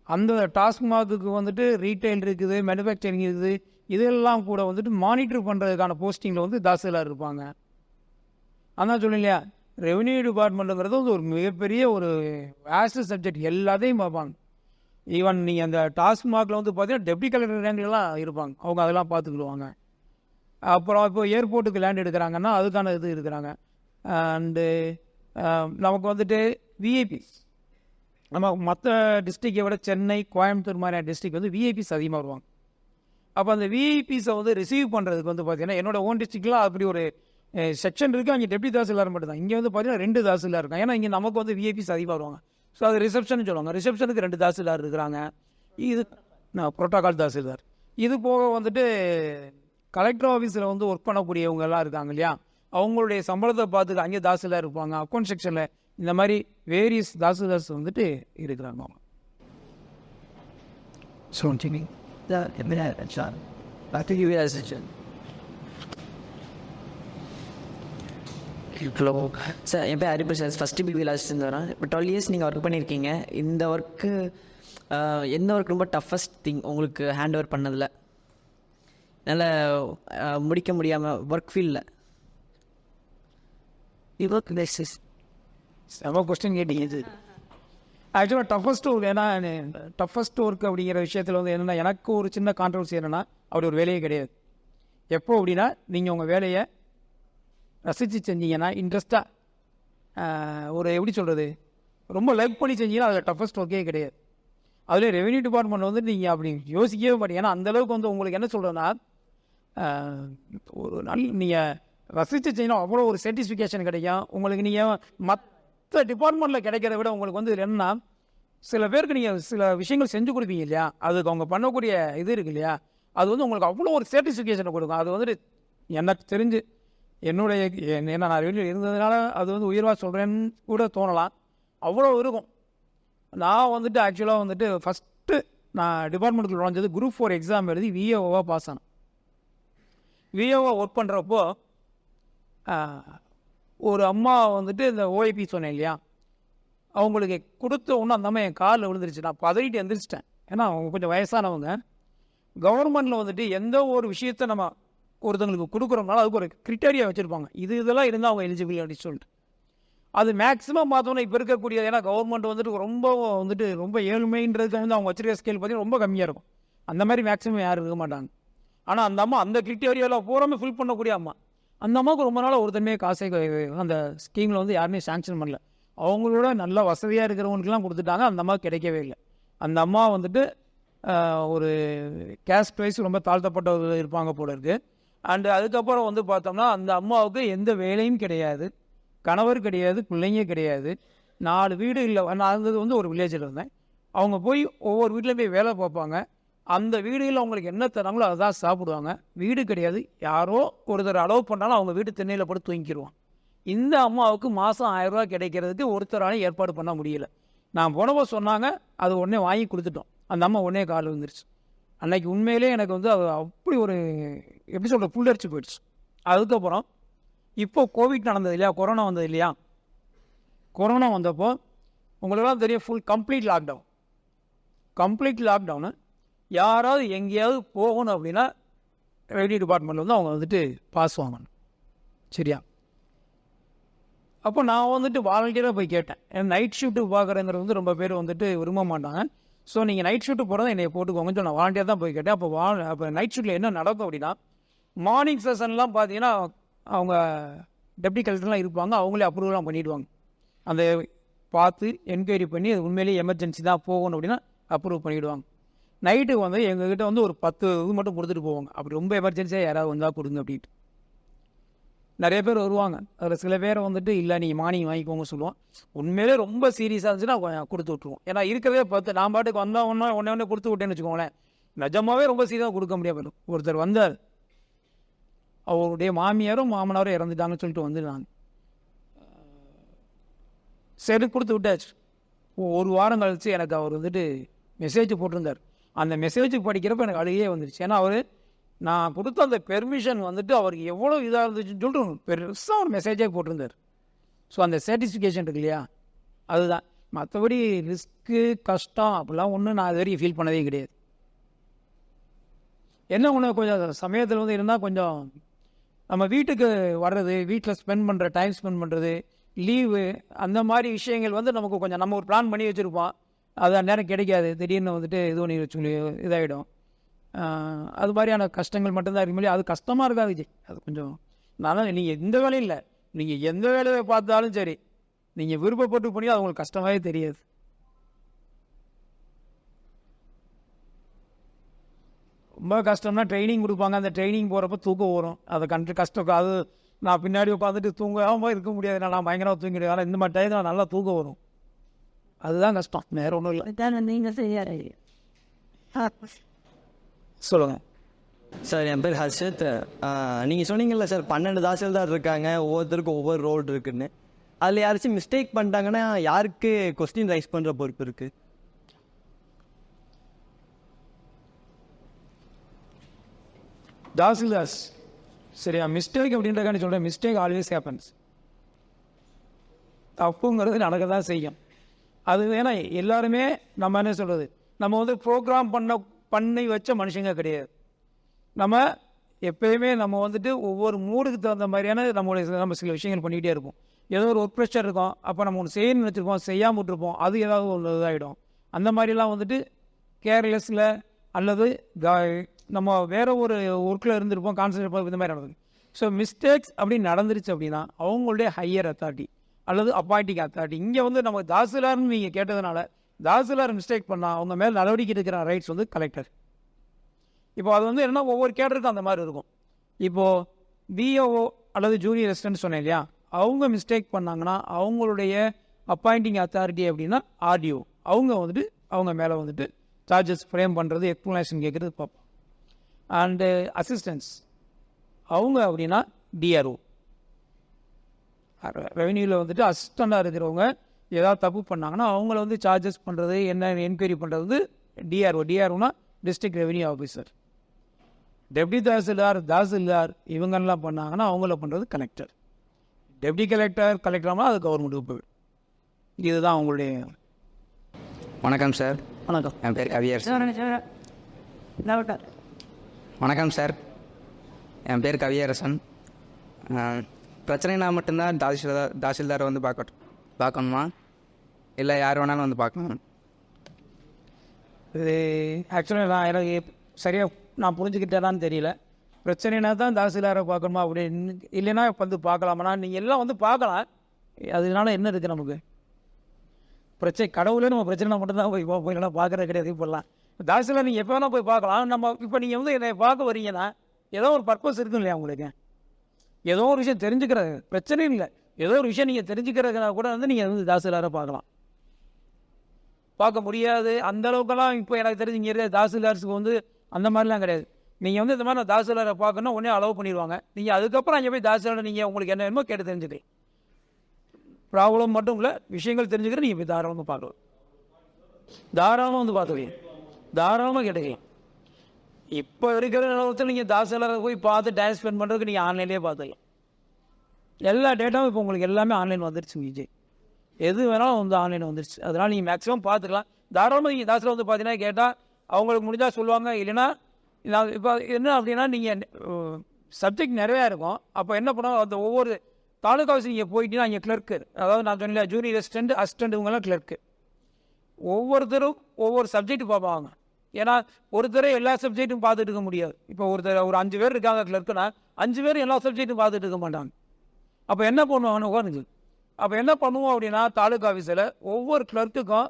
அந்த டாஸ்மாகுக்கு வந்துட்டு ரீட்டைல் இருக்குது, மேனுஃபேக்சரிங் இருக்குது, இதெல்லாம் கூட வந்துட்டு மானிட்டர் பண்ணுறதுக்கான போஸ்டிங்கில் வந்து தாசில்தார் இருப்பாங்க. அதான் சொன்னேன் இல்லையா, ரெவென்யூ டிபார்ட்மெண்ட்டுங்கிறது வந்து ஒரு மிகப்பெரிய ஒரு வேஸ்ட் சப்ஜெக்ட், எல்லாத்தையும் பார்ப்பாங்க. ஈவன் நீங்கள் அந்த டாஸ்மாகில் வந்து பார்த்தீங்கன்னா டெப்டி கலெக்டர் ரேங்க்லாம் இருப்பாங்க, அவங்க அதெல்லாம் பார்த்துக்கிடுவாங்க. அப்புறம் இப்போ ஏர்போர்ட்டுக்கு லேண்ட் எடுக்கிறாங்கன்னா அதுக்கான இது இருக்கிறாங்க. அண்டு நமக்கு வந்துட்டு விஐபிஸ், நம்ம மற்ற டிஸ்ட்ரிக்டை விட சென்னை, கோயம்புத்தூர் மாதிரியான டிஸ்ட்ரிக்ட் வந்து விஐபிஸ் அதிகமாக வருவாங்க. அப்போ அந்த விஐபிஸை வந்து ரிசீவ் பண்ணுறதுக்கு வந்து பார்த்தீங்கன்னா என்னோட ஓன் டிஸ்ட்ரிக்ட்லாம் அப்படி ஒரு செக்ஷன் இருக்குது. அங்கே டெப்டி தாசில்தார் மட்டும் தான். இங்கே வந்து பார்த்தீங்கன்னா 2 தாசில்தார் இருக்காங்க. ஏன்னா இங்கே நமக்கு வந்து விஐபிஸ் அதிகமாக வருவாங்க. ஸோ அது ரிசப்ஷன் சொல்லுவாங்க. ரிசப்ஷனுக்கு 2 தாசில்தார் இருக்கிறாங்க. இது புரோட்டோகால் தாசில்தார். இது போக வந்துட்டு கலெக்டர் ஆஃபீஸில் வந்து ஒர்க் பண்ணக்கூடியவங்க எல்லாம் இருக்காங்க இல்லையா, அவங்களுடைய சம்பளத்தை பார்த்துட்டு அங்கே தாசில்தார் இருப்பாங்க. அக்கௌண்ட் செக்ஷனில் இந்த மாதிரி வேரியஸ் தாசில்தார்ஸ் வந்துட்டு இருக்கிறாங்க. அவங்க ஹலோ சார், என் பேர் ஹரிபர் சார். ஃபஸ்ட்டு பிபி லாஸ்ட்லேருந்து வரேன். இப்போ 12 இயர்ஸ் நீங்கள் ஒர்க் பண்ணியிருக்கீங்க. இந்த ஒர்க்கு எந்த ஒர்க் ரொம்ப டஃபஸ்ட் திங் உங்களுக்கு ஹேண்ட் ஓவர் பண்ணதில், என்னால் முடிக்க முடியாமல் ஒர்க் ஃபீல்டில்? செம கொஸ்டின் கேட்டீங்க. இது ஆக்சுவலாக டஃபஸ்ட் ஒர்க். ஏன்னா டஃபஸ்ட் ஒர்க் அப்படிங்கிற விஷயத்தில் வந்து என்னென்னா, எனக்கு ஒரு சின்ன கான்ட்ரவர்சி என்னென்னா, அப்படி ஒரு வேலையே கிடையாது. எப்போ அப்படின்னா, நீங்கள் உங்கள் வேலையை ரசித்து செஞ்சீங்கன்னா, இன்ட்ரெஸ்ட்டாக ஒரு எப்படி சொல்கிறது, ரொம்ப லைக் பண்ணி செஞ்சீங்கன்னா அதில் டஃபஸ்ட் ஒர்க்கே கிடையாது. அதிலே ரெவென்யூ டிபார்ட்மெண்ட் வந்து நீங்கள் அப்படி யோசிக்கவே மாட்டீங்க. ஏன்னா அந்தளவுக்கு வந்து உங்களுக்கு என்ன சொல்கிறேன்னா, ஒரு நீங்கள் ரசித்து செய்யணும், அவ்வளோ ஒரு சாட்டிஸ்ஃபிகேஷன் கிடைக்கும் உங்களுக்கு. நீங்கள் மற்ற டிபார்ட்மெண்ட்டில் கிடைக்கிறத விட உங்களுக்கு வந்து என்னென்னா, சில பேருக்கு நீங்கள் சில விஷயங்கள் செஞ்சு கொடுப்பீங்க இல்லையா, அதுக்கு அவங்க பண்ணக்கூடிய இது இருக்கு இல்லையா, அது வந்து உங்களுக்கு அவ்வளோ ஒரு சாட்டிஸ்ஃபிகேஷனை கொடுக்கும். அது வந்துட்டு எனக்கு தெரிஞ்சு என்னுடைய ஏன்னா நான் வெளியில் இருந்ததுனால அது வந்து உயர்வாக சொல்கிறேன்னு கூட தோணலாம். அவ்வளோ இருக்கும். நான் வந்துட்டு ஆக்சுவலாக வந்துட்டு ஃபஸ்ட்டு நான் டிபார்ட்மெண்ட்டுக்கு நுழைஞ்சது குரூப் 4 எக்ஸாம் எழுதி விஏஓவாக பாஸ் ஆனேன். விஏஓவாக ஒர்க் பண்ணுறப்போ ஒரு அம்மா வந்துட்டு இந்த ஓஐபி சொன்னேன் இல்லையா, அவங்களுக்கு கொடுத்த ஒன்று அந்த அம்மா என் காலில் விழுந்துருச்சு. நான் பதறிட்டு எந்திரிச்சிட்டேன். ஏன்னா அவங்க கொஞ்சம் வயசானவங்க. கவர்மெண்ட்டில் வந்துட்டு எந்த ஒரு விஷயத்தை நம்ம ஒருத்தங்களுக்கு கொடுக்குறோம்னால அதுக்கு ஒரு கிரிட்டேரியா வச்சுருப்பாங்க. இதெல்லாம் இருந்தால் அவங்க எலிஜிபிள் அப்படின்னு சொல்லிட்டு அது மேக்ஸிமம் பார்த்தோன்னா இப்போ இருக்கக்கூடிய, ஏன்னா கவர்மெண்ட் வந்துட்டு ரொம்ப ஏழ்மைன்றதுக்கு வந்து அவங்க வச்சிருக்க ஸ்கேல் பார்த்தீங்கன்னா ரொம்ப கம்மியாக இருக்கும். அந்த மாதிரி மேக்ஸிமம் யாரும் இருக்க மாட்டாங்க. ஆனால் அந்த அம்மா அந்த கிரிட்டேரியாவில் பூராமே ஃபில் பண்ணக்கூடிய அம்மா. அந்த அம்மாவுக்கு ரொம்ப நாளாக ஒருத்தருமே காசே அந்த ஸ்கீமில் வந்து யாருமே சாங்ஷன் பண்ணல. அவங்களோட நல்ல வசதியாக இருக்கிறவங்களுக்குலாம் கொடுத்துட்டாங்க. அந்த அம்மாவுக்கு கிடைக்கவே இல்லை. அந்த அம்மா வந்துட்டு ஒரு கேஸ்ட் வைஸ் ரொம்ப தாழ்த்தப்பட்டவர்கள் இருப்பாங்க போல இருக்குது. அண்டு அதுக்கப்புறம் வந்து பார்த்தோம்னா அந்த அம்மாவுக்கு எந்த வேலையும் கிடையாது, கணவர் கிடையாது, பிள்ளைங்க கிடையாது, 4 வீடு இல்லை. நான் இருந்தது வந்து ஒரு வில்லேஜில் இருந்தேன். அவங்க போய் ஒவ்வொரு வீட்லேயும் போய் வேலை பார்ப்பாங்க. அந்த வீடுகளில் அவங்களுக்கு என்ன தராங்களோ அதுதான் சாப்பிடுவாங்க. வீடு கிடையாது. யாரோ ஒருத்தர் அலோவ் பண்ணாலும் அவங்க வீட்டு திண்ணையில் போட்டு தூங்கிடுவான். இந்த அம்மாவுக்கு மாதம் 1000 ரூபா கிடைக்கிறதுக்கு ஒருத்தராலையும் ஏற்பாடு பண்ண முடியல. நான் போனப்போ சொன்னாங்க, அது உடனே வாங்கி கொடுத்துட்டோம். அந்த அம்மா உடனே கால் வந்துருச்சு. அன்றைக்கி உண்மையிலே எனக்கு வந்து அது அப்படி ஒரு எப்படி சொல்கிற புல்லரிச்சு போயிடுச்சு. அதுக்கப்புறம் இப்போது கோவிட் நடந்தது இல்லையா, கொரோனா வந்தது இல்லையா, கொரோனா வந்தப்போ உங்களுக்கெல்லாம் தெரியும் ஃபுல் கம்ப்ளீட் லாக்டவுனு. யாராவது எங்கேயாவது போகணும் அப்படின்னா ரெவென்யூ டிபார்ட்மெண்ட்டில் வந்து அவங்க வந்துட்டு பாஸ் வாங்கணும். சரியா? அப்போ நான் வந்துட்டு வாலண்டியராக போய் கேட்டேன். ஏன்னா நைட் ஷிஃப்ட்டு பார்க்குறேங்கிறது வந்து ரொம்ப பேர் வந்துட்டு விரும்ப மாட்டாங்க. ஸோ நீங்கள் நைட் ஷிஃப்ட்டு போகிறத என்னை போட்டுக்கோங்கன்னு சொல்லி நான் வாலண்டியர் தான் போய் கேட்டேன். அப்போ நைட் ஷிஃப்ட்டில் என்ன நடக்கும் அப்படின்னா, மார்னிங் செஷன்லாம் பார்த்தீங்கன்னா அவங்க டெப்டி கலெக்டர்லாம் இருப்பாங்க. அவங்களே அப்ரூவலாம் பண்ணிவிடுவாங்க. அந்த பார்த்து என்கொயரி பண்ணி அது உண்மையிலேயே எமர்ஜென்சி தான் போகணும் அப்படின்னா அப்ரூவ் பண்ணிவிடுவாங்க. நைட்டுக்கு வந்து எங்ககிட்ட வந்து ஒரு 10 இது மட்டும் கொடுத்துட்டு போவாங்க. அப்படி ரொம்ப எமர்ஜென்சியாக யாராவது வந்தால் கொடுங்க அப்படின்ட்டு. நிறைய பேர் வருவாங்க. அதில் சில பேர் வந்துட்டு இல்லை நீங்கள் மார்னிங் வாங்கிக்கோங்க சொல்லுவோம். உண்மையிலே ரொம்ப சீரியஸாக இருந்துச்சுன்னா கொடுத்து விட்ருவோம். ஏன்னா இருக்கிறதே 10 நான் பாட்டுக்கு வந்தால் ஒன்றே கொடுத்து விட்டேன்னு வச்சுக்கோங்களேன், நிஜமாகவே ரொம்ப சீரியஸாக கொடுக்க முடியாது. ஒருத்தர் வந்தார், அவருடைய மாமியாரும் மாமனாரும் இறந்துட்டாங்கன்னு சொல்லிட்டு வந்து நான் சரி கொடுத்து விட்டாச்சு. ஒரு வாரம் கழிச்சு எனக்கு அவர் வந்துட்டு மெசேஜ் போட்டிருந்தார். அந்த மெசேஜ் படிக்கிறப்ப எனக்கு அழுகையே வந்துடுச்சு. ஏன்னா அவர் நான் கொடுத்த அந்த பெர்மிஷன் வந்துட்டு அவருக்கு எவ்வளோ இதாக இருந்துச்சுன்னு சொல்லிட்டு பெருசாக ஒரு மெசேஜே போட்டிருந்தார். ஸோ அந்த சாட்டிஸ்ஃபிகேஷன் இருக்கு இல்லையா, அதுதான். மற்றபடி ரிஸ்க்கு கஷ்டம் அப்படிலாம் ஒன்றும் நான் இது வரைக்கும் ஃபீல் பண்ணதே கிடையாது. என்ன ஒன்று கொஞ்சம் சமயத்தில் வந்து இருந்தால் கொஞ்சம் நம்ம வீட்டுக்கு வர்றது, வீட்டில் டைம் ஸ்பெண்ட் பண்ணுறது, லீவு, அந்த மாதிரி விஷயங்கள் வந்து நமக்கு கொஞ்சம் நம்ம ஒரு பிளான் பண்ணி வச்சுருப்போம். அது நேரம் கிடைக்காது. திடீர்னு வந்துட்டு இது பண்ணி வச்சு இதாகிடும். அது மாதிரியான கஷ்டங்கள் மட்டும்தான் இருக்க முடியும். அது கஷ்டமாக இருக்காது விஜய், அது கொஞ்சம் நல்லா. நீங்கள் எந்த வேலையும் இல்லை, நீங்கள் எந்த வேலையை பார்த்தாலும் சரி, நீங்கள் விருப்பப்பட்டு பண்ணி அது உங்களுக்கு கஷ்டமாகவே தெரியாது. ரொம்ப கஷ்டம்னா ட்ரைனிங் கொடுப்பாங்க, அந்த ட்ரைனிங் போகிறப்ப தூக்கம் வரும். அதை கஷ்டம். அது நான் பின்னாடி உட்காந்துட்டு தூங்காமல் இருக்க முடியாது, நான் பயங்கரமாக தூங்கிடுவேன். ஆனால் இந்த மாதிரி டைம் நல்லா தூக்கம் வரும், அதுதான் கஷ்டம், வேறு ஒன்றும் இல்லை. நீங்கள் செய்யாரு சொல்லுங்கள் சார். என் பேர் ஹர்ஷத். நீங்கள் சொன்னீங்கல்ல சார் 12 தாசில்தார் இருக்காங்க, ஒவ்வொருத்தருக்கும் ஒவ்வொரு ரோல் இருக்குன்னு. அதில் யாராச்சும் மிஸ்டேக் பண்ணிட்டாங்கன்னா யாருக்கு கொஸ்டின் ரைஸ் பண்ணுற பொறுப்பு இருக்குது? தாசில்தாஸ். சரியா, மிஸ்டேக் அப்படின்றக்காண்டி சொல்கிறேன், மிஸ்டேக் ஆல்வேஸ் ஹேப்பன்ஸ். தப்புங்கிறது நடக்க தான் செய்யும். அது ஏன்னா எல்லாருமே நம்ம என்ன சொல்கிறது, நம்ம வந்து ப்ரோக்ராம் பண்ணி வச்ச மனுஷங்க கிடையாது. நம்ம எப்போயுமே நம்ம வந்துட்டு ஒவ்வொரு மூடுக்கு தகுந்த மாதிரியான நம்ம சில விஷயங்கள் பண்ணிகிட்டே இருப்போம். ஏதோ ஒரு ஒர்க் ப்ரெஷர் இருக்கும், அப்போ நம்ம ஒன்று செய்யணும்னு வச்சுருப்போம், செய்யாமல் விட்டுருப்போம், அது ஏதாவது ஒன்று இதாகிடும். அந்த மாதிரிலாம் வந்துட்டு கேர்லெஸ்ஸில் அல்லது நம்ம வேறு ஒரு ஒர்க்கில் இருந்திருப்போம், கான்சன்ட்ரேட் இந்த மாதிரி நடக்குது. ஸோ மிஸ்டேக்ஸ் அப்படி நடந்துருச்சு அப்படின்னா அவங்களுடைய ஹையர் அத்தாரிட்டி அல்லது அப்பாயிண்டிங் அத்தாரிட்டி, இங்கே வந்து நம்ம தாசில்தார்னு நீங்கள் கேட்டதுனால தாசில்தார் மிஸ்டேக் பண்ணால் அவங்க மேலே நடவடிக்கை எடுக்கிற ரைட்ஸ் வந்து கலெக்டர். இப்போ அது வந்து என்னன்னா ஒவ்வொரு கேடருக்கும் அந்த மாதிரி இருக்கும். இப்போது பிஓஓ அல்லது ஜூனியர் ரெசிடென்ட் சொன்னேன் இல்லையா, அவங்க மிஸ்டேக் பண்ணாங்கன்னா அவங்களுடைய அப்பாயிண்டிங் அத்தாரிட்டி அப்படின்னா ஆர்டிஓ, அவங்க வந்துட்டு அவங்க மேலே வந்துட்டு சார்ஜஸ் ஃப்ரேம் பண்ணுறது, எக்ஸ்ப்ளனேஷன் கேட்குறது பார்ப்போம். அண்டு அசிஸ்டன்ஸ் அவங்க அப்படின்னா டிஆர்ஓ. ரெவென்யூவில் வந்துட்டு அசிஸ்டண்டாக இருக்கிறவங்க ஏதாவது தப்பு பண்ணாங்கன்னா அவங்கள வந்து சார்ஜஸ் பண்ணுறது, என்ன என்கொயரி பண்ணுறது வந்து டிஆர்ஓ. டிஆர்ஓனா district revenue officer. Deputy tahsildar இவங்கெல்லாம் பண்ணாங்கன்னா அவங்கள பண்ணுறது கலெக்டர். டெப்டி கலெக்டர்னா அது கவர்மெண்ட்டுக்கு போயிடும். இதுதான் அவங்களுடைய. வணக்கம் சார். வணக்கம். என் பேர் கவியரசன். வணக்கம் சார், என் பேர் கவியரசன். பிரச்சனைனா மட்டும்தான் தாசில்தாரை வந்து பார்க்கணுமா, இல்லை யார் வேணாலும் வந்து பார்க்கணும்? இது ஆக்சுவலாக நான் எனக்கு சரியாக நான் புரிஞ்சுக்கிட்டேனான்னு தெரியல. பிரச்சனைனா தான் தாசில்தாரை பார்க்கணுமா அப்படின்னு, இல்லைன்னா வந்து பார்க்கலாமாண்ணா? நீங்கள் எல்லாம் வந்து பார்க்கலாம், அதனால என்ன இருக்குது நமக்கு பிரச்சனை? கடவுளே நம்ம பிரச்சனை மட்டும்தான் போய் எல்லாம் பார்க்குறது கிடையாது. இப்போல்லாம் தாசில்தார் நீங்கள் எப்போ வேணால் போய் பார்க்கலாம். நம்ம இப்போ நீங்கள் வந்து என்னை பார்க்க வரீங்கன்னா ஏதோ ஒரு பர்பஸ் இருக்கும் இல்லையா உங்களுக்கு? ஏதோ ஒரு விஷயம் தெரிஞ்சுக்கிறது பிரச்சனை இல்லை, ஏதோ ஒரு விஷயம் நீங்கள் தெரிஞ்சுக்கிறதுனா கூட வந்து நீங்கள் வந்து தாசில்தாரை பார்க்கலாம். பார்க்க முடியாது அந்த அளவுக்கெல்லாம் இப்போ எனக்கு தெரிஞ்சு இங்கே இருக்கிற தாசில்தார்ஸுக்கு வந்து அந்த மாதிரிலாம் கிடையாது. நீங்கள் வந்து இந்த மாதிரி நான் தாசில்தாரை பார்க்கணும் உடனே அலோவ் பண்ணிடுவாங்க. நீங்கள் அதுக்கப்புறம் அங்கே போய் தாசில்தாரை நீங்கள் உங்களுக்கு என்ன வேணுமோ கேட்டு தெரிஞ்சுக்கலாம். ப்ராப்ளம் மட்டும் இல்லை, விஷயங்கள் தெரிஞ்சுக்கிற நீங்கள் போய் தாராளமாக பார்க்கலாம், தாராளமாக வந்து பார்த்துக்கலாம், தாராளமாக கேட்டுக்கலாம். இப்போ இருக்கிற நிலவரத்தில் நீங்கள் தாசில்தாரை போய் பார்த்து டைம் ஸ்பெண்ட் பண்ணுறதுக்கு நீங்கள் ஆன்லைன்லேயே பார்த்துக்கலாம். எல்லா டேட்டாவும் இப்போ உங்களுக்கு எல்லாமே ஆன்லைன் வந்துருச்சு விஜய், எது வேணாலும் வந்து ஆன்லைன் வந்துருச்சு. அதனால் நீங்கள் மேக்ஸிமம் பார்த்துக்கலாம். தாராளமாக நீங்கள் தாசில்தார் வந்து பார்த்தீங்கன்னா கேட்டால் அவங்களுக்கு முடிஞ்சால் சொல்லுவாங்க. இல்லைன்னா நான் இப்போ என்ன அப்படின்னா நீங்கள் சப்ஜெக்ட் நிறையா இருக்கும். அப்போ என்ன பண்ணுவோம், அந்த ஒவ்வொரு தாலுக்கா ஆஃபீஸ் நீங்கள் போயிட்டீங்கன்னா இங்கே கிளர்க்கு, அதாவது நான் சொன்னேன் ஜூனியர் அசிஸ்டண்ட் இவங்கெல்லாம் கிளர்க்கு. ஒவ்வொருத்தரும் ஒவ்வொரு சப்ஜெக்ட் பார்ப்பாங்க. ஏன்னா ஒருத்தரே எல்லா சப்ஜெக்ட்டும் பார்த்துட்டு இருக்க முடியாது. இப்போ ஒரு 5 பேர் இருக்காங்க கிளர்க்குன்னா 5 பேர் எல்லா சப்ஜெக்ட்டும் பார்த்துட்டு இருக்க மாட்டாங்க. அப்போ என்ன பண்ணுவாங்கன்னு உட்காந்து, அப்போ என்ன பண்ணுவோம் அப்படின்னா தாலுக்கா ஆஃபீஸில் ஒவ்வொரு கிளர்க்குக்கும்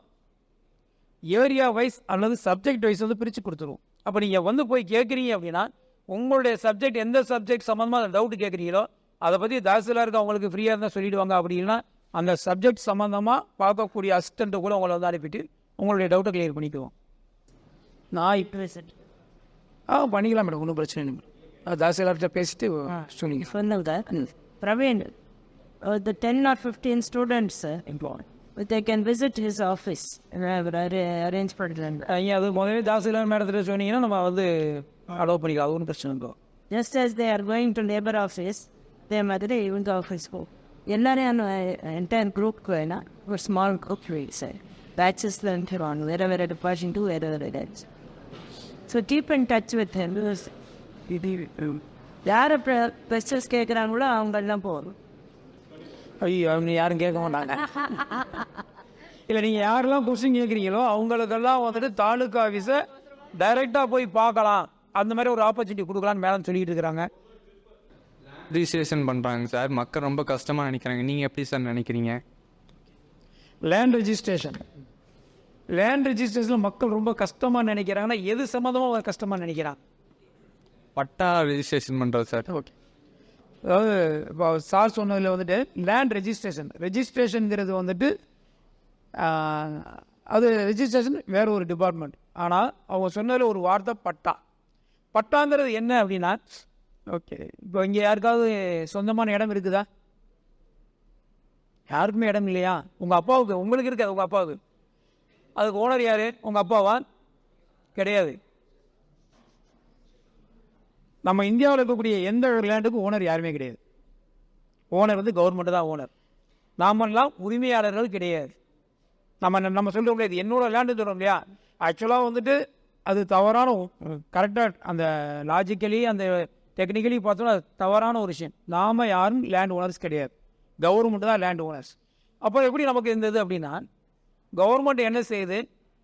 ஏரியா வைஸ் அல்லது சப்ஜெக்ட் வைஸ் வந்து பிரித்து கொடுத்துருவோம். அப்போ நீங்கள் வந்து போய் கேட்குறீங்க அப்படின்னா உங்களுடைய சப்ஜெக்ட் எந்த சப்ஜெக்ட் சம்மந்தமாக டவுட் கேட்குறீங்களோ அதை பற்றி தாசில்தாருக்கு அவங்களுக்கு ஃப்ரீயாக இருந்தால் சொல்லிவிடுவாங்க. அப்படின்னா அந்த சப்ஜெக்ட் சம்மந்தமாக பார்க்கக்கூடிய அசிஸ்டண்ட்டை கூட உங்களை வந்து அனுப்பிட்டு உங்களுடைய டவுட்டை கிளியர் பண்ணிக்குவோம். நான் இப்போ பண்ணிக்கலாம் மேடம், ஒன்றும் பிரச்சனை இல்லை மேடம். தாசில்தார்கிட்ட பேசிட்டு சொன்னீங்க. சொன்னது Praveen, the 10 or 15 students, they can visit his office. Arrange for them. அது முதவே தாசில்தார் மேடத்தில் சொன்னீங்கன்னா நம்ம வந்து அலோவ் பண்ணிக்கலாம், அது ஒன்றும் பிரச்சனை இருக்கும். Just as they are going to labor office, they மாதிரி இவங்க ஆஃபீஸ் போ எல்லாரையும் என்டையர் குரூப் வேணால் ஒரு ஸ்மால் குரூப் சார் பேட்சஸில் இருந்துருவாங்க, வேறு டிபார்ட்மெண்ட்டும் வேறு dates. So keep in touch with hem. யார் ப்ரெஷர்ஸ் கேட்குறாங்களோ அவங்கெல்லாம் போகணும். ஐயோ அவங்க யாரும் கேட்க மாட்டாங்க. இல்லை நீங்கள் யாரெல்லாம் கொஸ்டின் கேட்குறீங்களோ அவங்களுக்கெல்லாம் வந்துட்டு தாலுக்கா ஆஃபீஸை டைரெக்டாக போய் பார்க்கலாம். அந்த மாதிரி ஒரு ஆப்பர்ச்சுனிட்டி கொடுக்கலான்னு மேடம் சொல்லிட்டு இருக்கிறாங்க. ரிஜிஸ்ட்ரேஷன் பண்ணுறாங்க சார், மக்கள் ரொம்ப கஷ்டமாக நினைக்கிறாங்க. நீங்கள் எப்படி சார் நினைக்கிறீங்க? லேண்ட் ரெஜிஸ்ட்ரேஷனில் மக்கள் ரொம்ப கஷ்டமாக நினைக்கிறாங்கன்னா எது சம்மந்தமாக கஷ்டமாக நினைக்கிறாங்க? பட்டா ரிஜிஸ்ட்ரேஷன் பண்ணுறது சார். ஓகே, அதாவது இப்போ சார் சொன்னதில் வந்துட்டு லேண்ட் ரெஜிஸ்ட்ரேஷனுங்கிறது வந்துட்டு அது ரெஜிஸ்ட்ரேஷன் வேறு ஒரு டிபார்ட்மெண்ட். ஆனால் அவங்க சொன்னதில் ஒரு வார்த்தை பட்டாங்கிறது என்ன அப்படின்னா, ஓகே இப்போ இங்கே யாருக்காவது சொந்தமான இடம் இருக்குதா? யாருக்குமே இடம் இல்லையா? உங்கள் அப்பாவுக்கு, உங்களுக்கு இருக்காது, உங்கள் அப்பாவுக்கு. அதுக்கு ஓனர் யார்? உங்கள் அப்பாவா? கிடையாது. நம்ம இந்தியாவில் இருக்கக்கூடிய எந்த ஒரு லேண்டுக்கும் ஓனர் யாருமே கிடையாது. ஓனர் வந்து கவர்மெண்ட்டு தான் ஓனர். நாமெல்லாம் உரிமையாளர்கள் கிடையாது. நம்ம சொல்கிறோம் இல்லையா, இது என்னோட லேண்டு சொல்கிறோம் இல்லையா, ஆக்சுவலாக வந்துட்டு அது தவறான, கரெக்டாக அந்த லாஜிக்கலி அந்த டெக்னிக்கலி பார்த்தோம்னா அது தவறான ஒரு விஷயம். நாம் யாரும் லேண்ட் ஓனர்ஸ் கிடையாது, கவர்மெண்ட்டு தான் லேண்ட் ஓனர்ஸ். அப்போ எப்படி நமக்கு இருந்தது அப்படின்னா, கவர்மெண்ட் என்ன செய்யுது,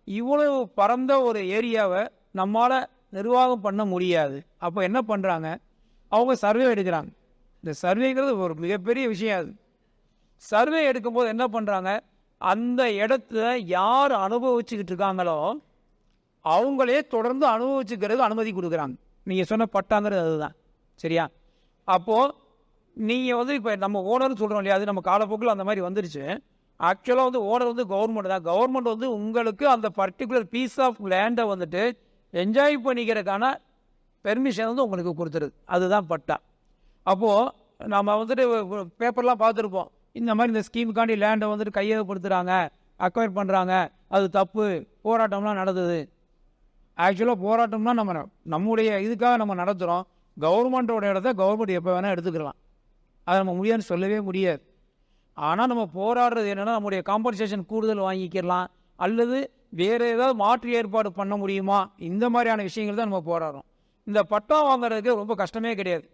இவ்வளவு பரந்த ஒரு ஏரியாவை நம்மளால் நிர்வாகம் பண்ண முடியாது. அப்போ என்ன பண்ணுறாங்க, அவங்க சர்வே எடுக்கிறாங்க. இந்த சர்வேங்கிறது ஒரு மிகப்பெரிய விஷயம். அது சர்வே எடுக்கும்போது என்ன பண்ணுறாங்க, அந்த இடத்துல யார் அனுபவிச்சுக்கிட்டு இருக்காங்களோ அவங்களே தொடர்ந்து அனுபவிச்சுக்கிறது அனுமதி கொடுக்குறாங்க. நீங்கள் சொன்ன பட்டாங்கிறது அதுதான், சரியா? அப்போது நீங்கள் வந்து இப்போ நம்ம ஓனர்னு சொல்கிறோம் இல்லையா, அது நம்ம காலப்போக்கில் அந்த மாதிரி வந்துருச்சு. ஆக்சுவலாக வந்து ஓனர் வந்து கவர்மெண்ட் தான். கவர்மெண்ட் வந்து உங்களுக்கு அந்த பர்டிகுலர் பீஸ் ஆஃப் லேண்டை வந்துட்டு என்ஜாய் பண்ணிக்கிறதுக்கான பெர்மிஷன் வந்து உங்களுக்கு கொடுத்துருது, அதுதான் பட்டா. அப்போது நம்ம வந்துட்டு பேப்பர்லாம் பார்த்துருப்போம், இந்த மாதிரி இந்த ஸ்கீமுக்காண்டி லேண்டை வந்துட்டு கையகப்படுத்துகிறாங்க, அக்வயர் பண்ணுறாங்க, அது தப்பு, போராட்டம்லாம் நடந்தது. ஆக்சுவலாக போராட்டம்னா நம்முடைய இதுக்காக நம்ம நடத்துகிறோம். கவர்மெண்ட்டோட இடத்த கவர்மெண்ட் எப்போ வேணால் எடுத்துக்கலாம், அதை நம்ம முடியாதுன்னு சொல்லவே முடியாது. ஆனால் நம்ம போராடுறது என்னென்னா, நம்முடைய காம்பன்சேஷன் கூடுதல் வாங்கிக்கலாம், அல்லது வேறு ஏதாவது மாற்று ஏற்பாடு பண்ண முடியுமா, இந்த மாதிரியான விஷயங்கள் தான் நம்ம போராடுறோம். இந்த பட்டா வாங்குறதுக்கு ரொம்ப கஷ்டமே கிடையாது.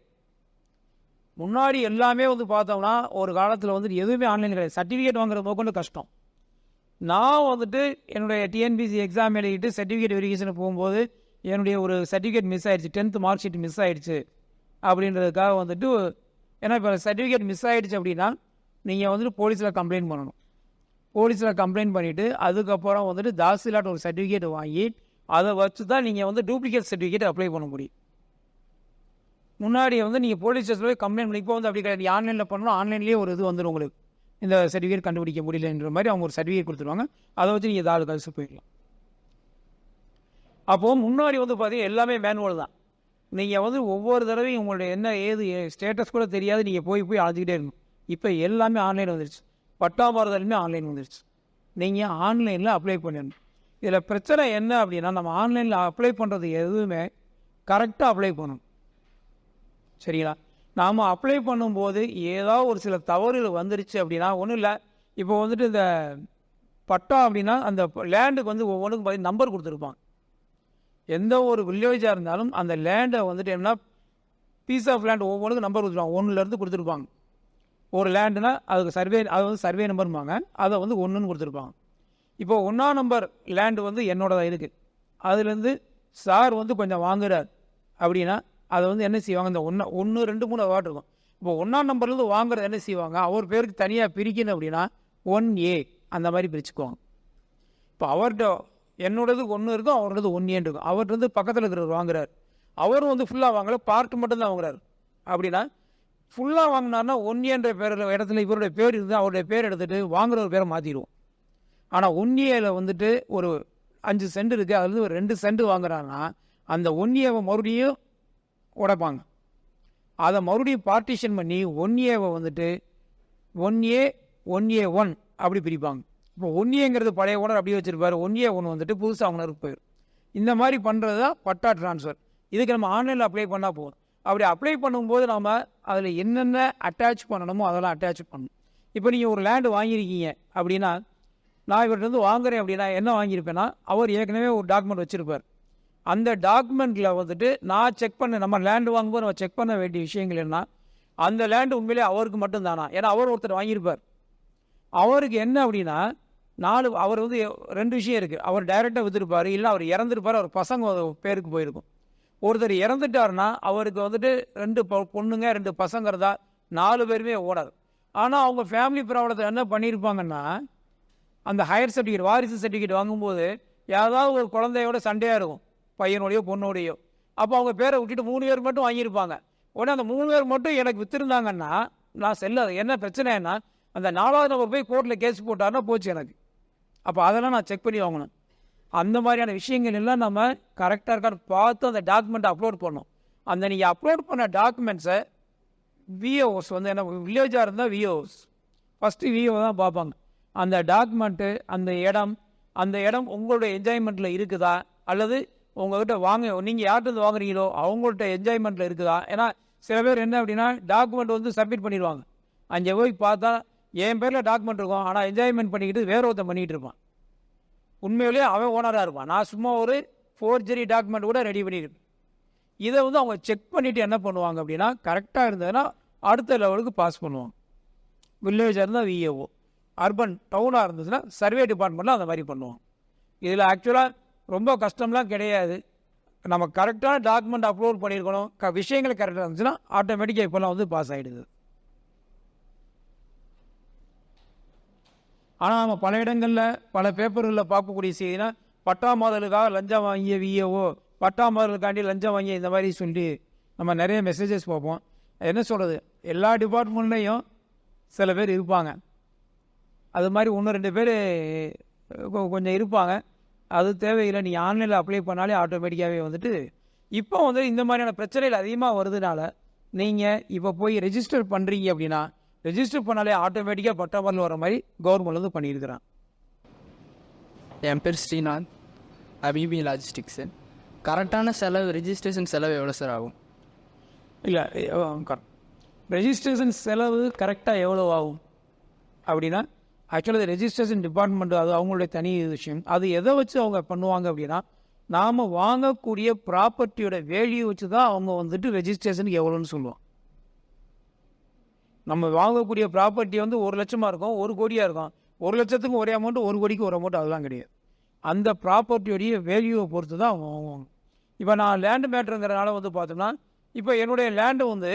முன்னாடி எல்லாமே வந்து பார்த்தோம்னா ஒரு காலத்தில் வந்துட்டு எதுவுமே ஆன்லைன் கிடையாது. சர்டிஃபிகேட் வாங்குறது நோக்கொண்டு கஷ்டம். நான் வந்துட்டு என்னுடைய டிஎன்பிசி எக்ஸாம் எழுதிட்டு சர்டிஃபிகேட் வெரிஃபிகேஷனுக்கு போகும்போது என்னுடைய ஒரு சர்டிஃபிகேட் மிஸ் ஆகிடுச்சு, 10th மார்க் ஷீட் மிஸ் ஆகிடுச்சு அப்படின்றதுக்காக வந்துட்டு, ஏன்னா இப்போ சர்டிஃபிகேட் மிஸ் ஆகிடுச்சு அப்படின்னா நீங்கள் வந்துட்டு போலீஸில் கம்ப்ளைண்ட் பண்ணணும். போலீஸில் கம்ப்ளைண்ட் பண்ணிவிட்டு அதுக்கப்புறம் வந்துட்டு தாசிலாட் ஒரு சர்டிஃபிகேட் வாங்கி அதை வச்சு தான் நீங்கள் வந்து டூப்ளிகேட் சர்டிஃபிகேட் அப்ளை பண்ண முடியும். முன்னாடி வந்து நீங்கள் போலீஸ் ஸ்டேஷனில் போய் கம்ப்ளைண்ட் பண்ணி, இப்போ வந்து அப்படி கிடையாது. ஆன்லைனில் பண்ணணும், ஆன்லைன்லேயே ஒரு இது வந்துடும் உங்களுக்கு, இந்த சர்டிஃபிகேட் கண்டுபிடிக்க முடியலன்ற மாதிரி அவங்க ஒரு சர்டிஃபிகேட் கொடுத்துருவாங்க, அதை வச்சு நீங்கள் ஏதாவது கழிச்சு போயிடலாம். அப்போது முன்னாடி வந்து பார்த்தீங்கன்னா எல்லாமே மேனுவல் தான். நீங்கள் வந்து ஒவ்வொரு தடவையும் உங்களுடைய என்ன ஏது ஸ்டேட்டஸ் கூட தெரியாது, நீங்கள் போய் அழைச்சிக்கிட்டே இருக்கணும். இப்போ எல்லாமே ஆன்லைன் வந்துருச்சு, பட்டா மாறுதலுமே ஆன்லைன் வந்துருச்சு. நீங்கள் ஆன்லைனில் அப்ளை பண்ணிடணும். இதில் பிரச்சனை என்ன அப்படின்னா, நம்ம ஆன்லைனில் அப்ளை பண்ணுறது எதுவுமே கரெக்டாக அப்ளை பண்ணணும், சரிங்களா? நாம் அப்ளை பண்ணும்போது ஏதாவது ஒரு சில தவறுகள் வந்துருச்சு அப்படின்னா, ஒன்றும் இல்லை, இப்போ வந்துட்டு இந்த பட்டா அப்படின்னா அந்த லேண்டுக்கு வந்து ஒவ்வொன்றுக்கும் பார்த்தீங்கன்னா நம்பர் கொடுத்துருப்பாங்க. எந்த ஒரு வில்லேஜாக இருந்தாலும் அந்த லேண்டை வந்துட்டு என்ன பீஸ் ஆஃப் லேண்ட் ஒவ்வொன்றுக்கும் நம்பர் கொடுத்துருவாங்க, 1லேருந்து கொடுத்துருப்பாங்க. ஒரு லேண்டுனா அதுக்கு சர்வே, அது வந்து சர்வே நம்பர்பாங்க, அதை வந்து 1ன்னு கொடுத்துருப்பாங்க. இப்போ 1ஆம் நம்பர் லேண்டு வந்து என்னோடதாக இருக்குது, அதுலேருந்து சார் வந்து கொஞ்சம் வாங்குறார் அப்படின்னா அதை வந்து என்ன செய்வாங்க, இந்த 1 2 3 அவார்டு இருக்கும். இப்போ 1ஆம் நம்பர்லேருந்து வாங்குறது என்ன செய்வாங்க, அவர் பேருக்கு தனியாக பிரிக்கணும் அப்படின்னா 1A அந்த மாதிரி பிரிச்சுக்குவாங்க. இப்போ அவர்கிட்ட என்னோடது 1 இருக்கும், அவரோடது 1A இருக்கும். அவர்கிட்ட வந்து பக்கத்தில் இருக்கிறவர் வாங்குறாரு, அவரும் வந்து ஃபுல்லாக வாங்கல, பார்ட் மட்டும்தான் வாங்குறாரு. அப்படின்னா ஃபுல்லாக வாங்கினார்னா 1Aன்ற பேரில் இடத்துல இவருடைய பேர் இருந்தால் அவருடைய பேர் எடுத்துகிட்டு வாங்குற ஒரு பேரை மாற்றிடுவோம். ஆனால் 1Aவில் வந்துட்டு ஒரு 5 சென்ட் இருக்குது, அதுலேருந்து ஒரு 2 சென்ட் வாங்குறாங்கன்னா அந்த 1Aவை மறுபடியும் உடைப்பாங்க. அதை மறுபடியும் பார்ட்டிஷன் பண்ணி 1Aவை வந்துட்டு 1A 1A1 அப்படி பிரிப்பாங்க. இப்போ 1Aங்கிறது பழைய ஓனர் அப்படியே வச்சுருப்பார், 1A1 வந்துட்டு புதுசாக ஓனருக்கு போயிடும். இந்த மாதிரி பண்ணுறது தான் பட்டா ட்ரான்ஸ்ஃபர். இதுக்கு நம்ம ஆன்லைனில் அப்ளை பண்ணால் போதும். அப்படி அப்ளை பண்ணும்போது நாம் அதில் என்னென்ன அட்டாச் பண்ணணுமோ அதெல்லாம் அட்டாச் பண்ணணும். இப்போ நீங்கள் ஒரு லேண்டு வாங்கியிருக்கீங்க அப்படின்னா, நான் இவர்கிட்ட வந்து வாங்குறேன் அப்படின்னா என்ன வாங்கியிருப்பேன்னா, அவர் ஏற்கனவே ஒரு டாக்குமெண்ட் வச்சுருப்பார். அந்த டாக்குமெண்ட்டில் வந்துட்டு நான் செக் பண்ண, நம்ம லேண்டு வாங்கும்போது நம்ம செக் பண்ண வேண்டிய விஷயங்கள் என்ன, அந்த லேண்டு உண்மையிலே அவருக்கு மட்டும் தானா, ஏன்னா அவர் ஒருத்தர் வாங்கியிருப்பார். அவருக்கு என்ன அப்படின்னா அவர் வந்து 2 விஷயம் இருக்குது. அவர் டைரெக்டாக விற்றுருப்பார், இல்லை அவர் இறந்துருப்பார், அவர் பசங்க பேருக்கு போயிருக்கும். ஒருத்தர் இறந்துட்டாருன்னா அவருக்கு வந்துட்டு 2 பொண்ணுங்க 2 பசங்க இருந்தால் 4 பேருமே ஓடாது. ஆனால் அவங்க ஃபேமிலி ப்ராப்ளத்தை என்ன பண்ணியிருப்பாங்கன்னா, அந்த ஹையர் சர்டிஃபிகேட் வாரிசு சர்டிஃபிகேட் வாங்கும்போது ஏதாவது ஒரு குழந்தையோட சண்டையாக இருக்கும், பையனோடையோ பொண்ணோடையோ. அப்போ அவங்க பேரை விட்டுட்டு 3 பேர் மட்டும் வாங்கியிருப்பாங்க. உடனே அந்த 3 பேர் மட்டும் எனக்கு விற்றுருந்தாங்கன்னா நான் செல்லாது. என்ன பிரச்சனைன்னா, அந்த 4வது நபர் போய் கோர்ட்டில் கேஸ் போட்டாருன்னா போச்சு எனக்கு. அப்போ அதெல்லாம் நான் செக் பண்ணி வாங்கணும். அந்த மாதிரியான விஷயங்கள் எல்லாம் நம்ம கரெக்டாக இருக்கான்னு பார்த்து அந்த டாக்குமெண்ட்டை அப்லோட் பண்ணணும். அந்த நீங்கள் அப்லோட் பண்ண டாக்குமெண்ட்ஸை விஓஸ் வந்து என்ன, வில்லேஜாக இருந்தால் விஓஸ் ஃபஸ்ட்டு விஓ தான் பார்ப்பாங்க. அந்த டாக்குமெண்ட்டு, அந்த இடம் உங்களுடைய என்ஜாய்மெண்ட்டில் இருக்குதா, அல்லது உங்கள்கிட்ட நீங்கள் யார்கிட்ட வாங்குறீங்களோ அவங்கள்ட்ட என்ஜாய்மெண்ட்டில் இருக்குதா. ஏன்னா சில பேர் என்ன அப்படின்னா, டாக்குமெண்ட் வந்து சப்மிட் பண்ணிடுவாங்க. அங்கே போய் பார்த்தா என் பேரில் டாக்குமெண்ட் இருக்கும், ஆனால் என்ஜாய்மெண்ட் பண்ணிக்கிட்டு வேற ஒருத்தன் பண்ணிகிட்டு இருப்பான். உண்மையிலேயே அவன் ஓனராக இருப்பான். நான் சும்மா ஒரு ஃபோர்ஜரி டாக்குமெண்ட் கூட ரெடி பண்ணியிருப்பேன். இதை வந்து அவங்க செக் பண்ணிவிட்டு என்ன பண்ணுவாங்க அப்படின்னா, கரெக்டாக இருந்ததுன்னா அடுத்த லெவலுக்கு பாஸ் பண்ணுவாங்க. வில்லேஜாக இருந்தால் விஏஓ, அர்பன் டவுனாக இருந்ததுன்னா சர்வே டிபார்ட்மெண்ட்டில் அந்த மாதிரி பண்ணுவாங்க. இதில் ஆக்சுவலாக ரொம்ப கஷ்டம்லாம் கிடையாது. நம்ம கரெக்டான டாக்குமெண்ட் அப்லோட் பண்ணியிருக்கணும், விஷயங்கள் கரெக்டாக இருந்துச்சுன்னா ஆட்டோமேட்டிக்காக இப்போல்லாம் வந்து பாஸ் ஆகிடுது. ஆனால் நம்ம பல இடங்களில் பல பேப்பர்களில் பார்க்கக்கூடிய செய்தினா, பட்டா மாதலுக்காக லஞ்சம் வாங்கிய விஏஓ, பட்டா மாதலுக்காண்டி லஞ்சம் வாங்கிய இந்த மாதிரி சொல்லி நம்ம நிறைய மெசேஜஸ் பார்ப்போம். என்ன சொல்கிறது, எல்லா டிபார்ட்மெண்ட்லேயும் சில பேர் இருப்பாங்க. அது மாதிரி 1-2 பேர் கொஞ்சம் இருப்பாங்க. அது தேவையில்லை. நீங்கள் ஆன்லைனில் அப்ளை பண்ணாலே ஆட்டோமேட்டிக்காகவே வந்துட்டு இப்போ வந்து இந்த மாதிரியான பிரச்சனைகள் அதிகமாக வருதுனால நீங்கள் இப்போ போய் ரெஜிஸ்டர் பண்ணுறீங்க அப்படின்னா, ரெஜிஸ்டர் பண்ணாலே ஆட்டோமேட்டிக்காக பட்டா மாடல் வர மாதிரி கவர்மெண்ட் வந்து பண்ணியிருக்கிறான். என் பேர் ஸ்ரீநாத், அபிபி லாஜிஸ்டிக்ஸு. கரெக்டான செலவு, ரெஜிஸ்ட்ரேஷன் செலவு எவ்வளோ சார் ஆகும்? இல்லை, ரெஜிஸ்ட்ரேஷன் செலவு கரெக்டாக எவ்வளோ ஆகும் அப்படின்னா, ஆக்சுவலாக ரெஜிஸ்ட்ரேஷன் டிபார்ட்மெண்ட்டு அது அவங்களுடைய தனி விஷயம். அது எதை வச்சு அவங்க பண்ணுவாங்க அப்படின்னா, நாம் வாங்கக்கூடிய ப்ராப்பர்ட்டியோட வேல்யூ வச்சு தான் அவங்க வந்துட்டு ரெஜிஸ்ட்ரேஷனுக்கு எவ்வளோன்னு சொல்லுவோம். நம்ம வாங்கக்கூடிய ப்ராப்பர்ட்டி வந்து 1 லட்சமாக இருக்கும், 1 கோடியாக இருக்கும். 1 லட்சத்துக்கு ஒரே அமௌண்ட்டு, 1 கோடிக்கு ஒரு அமௌண்ட், அதெல்லாம் கிடையாது. அந்த ப்ராப்பர்ட்டியோடைய வேல்யூவை பொறுத்து தான் அவங்க வாங்குவாங்க. இப்போ நான் லேண்டு மேட்ருங்கிறனால வந்து பார்த்தோம்னா, இப்போ என்னுடைய லேண்டு வந்து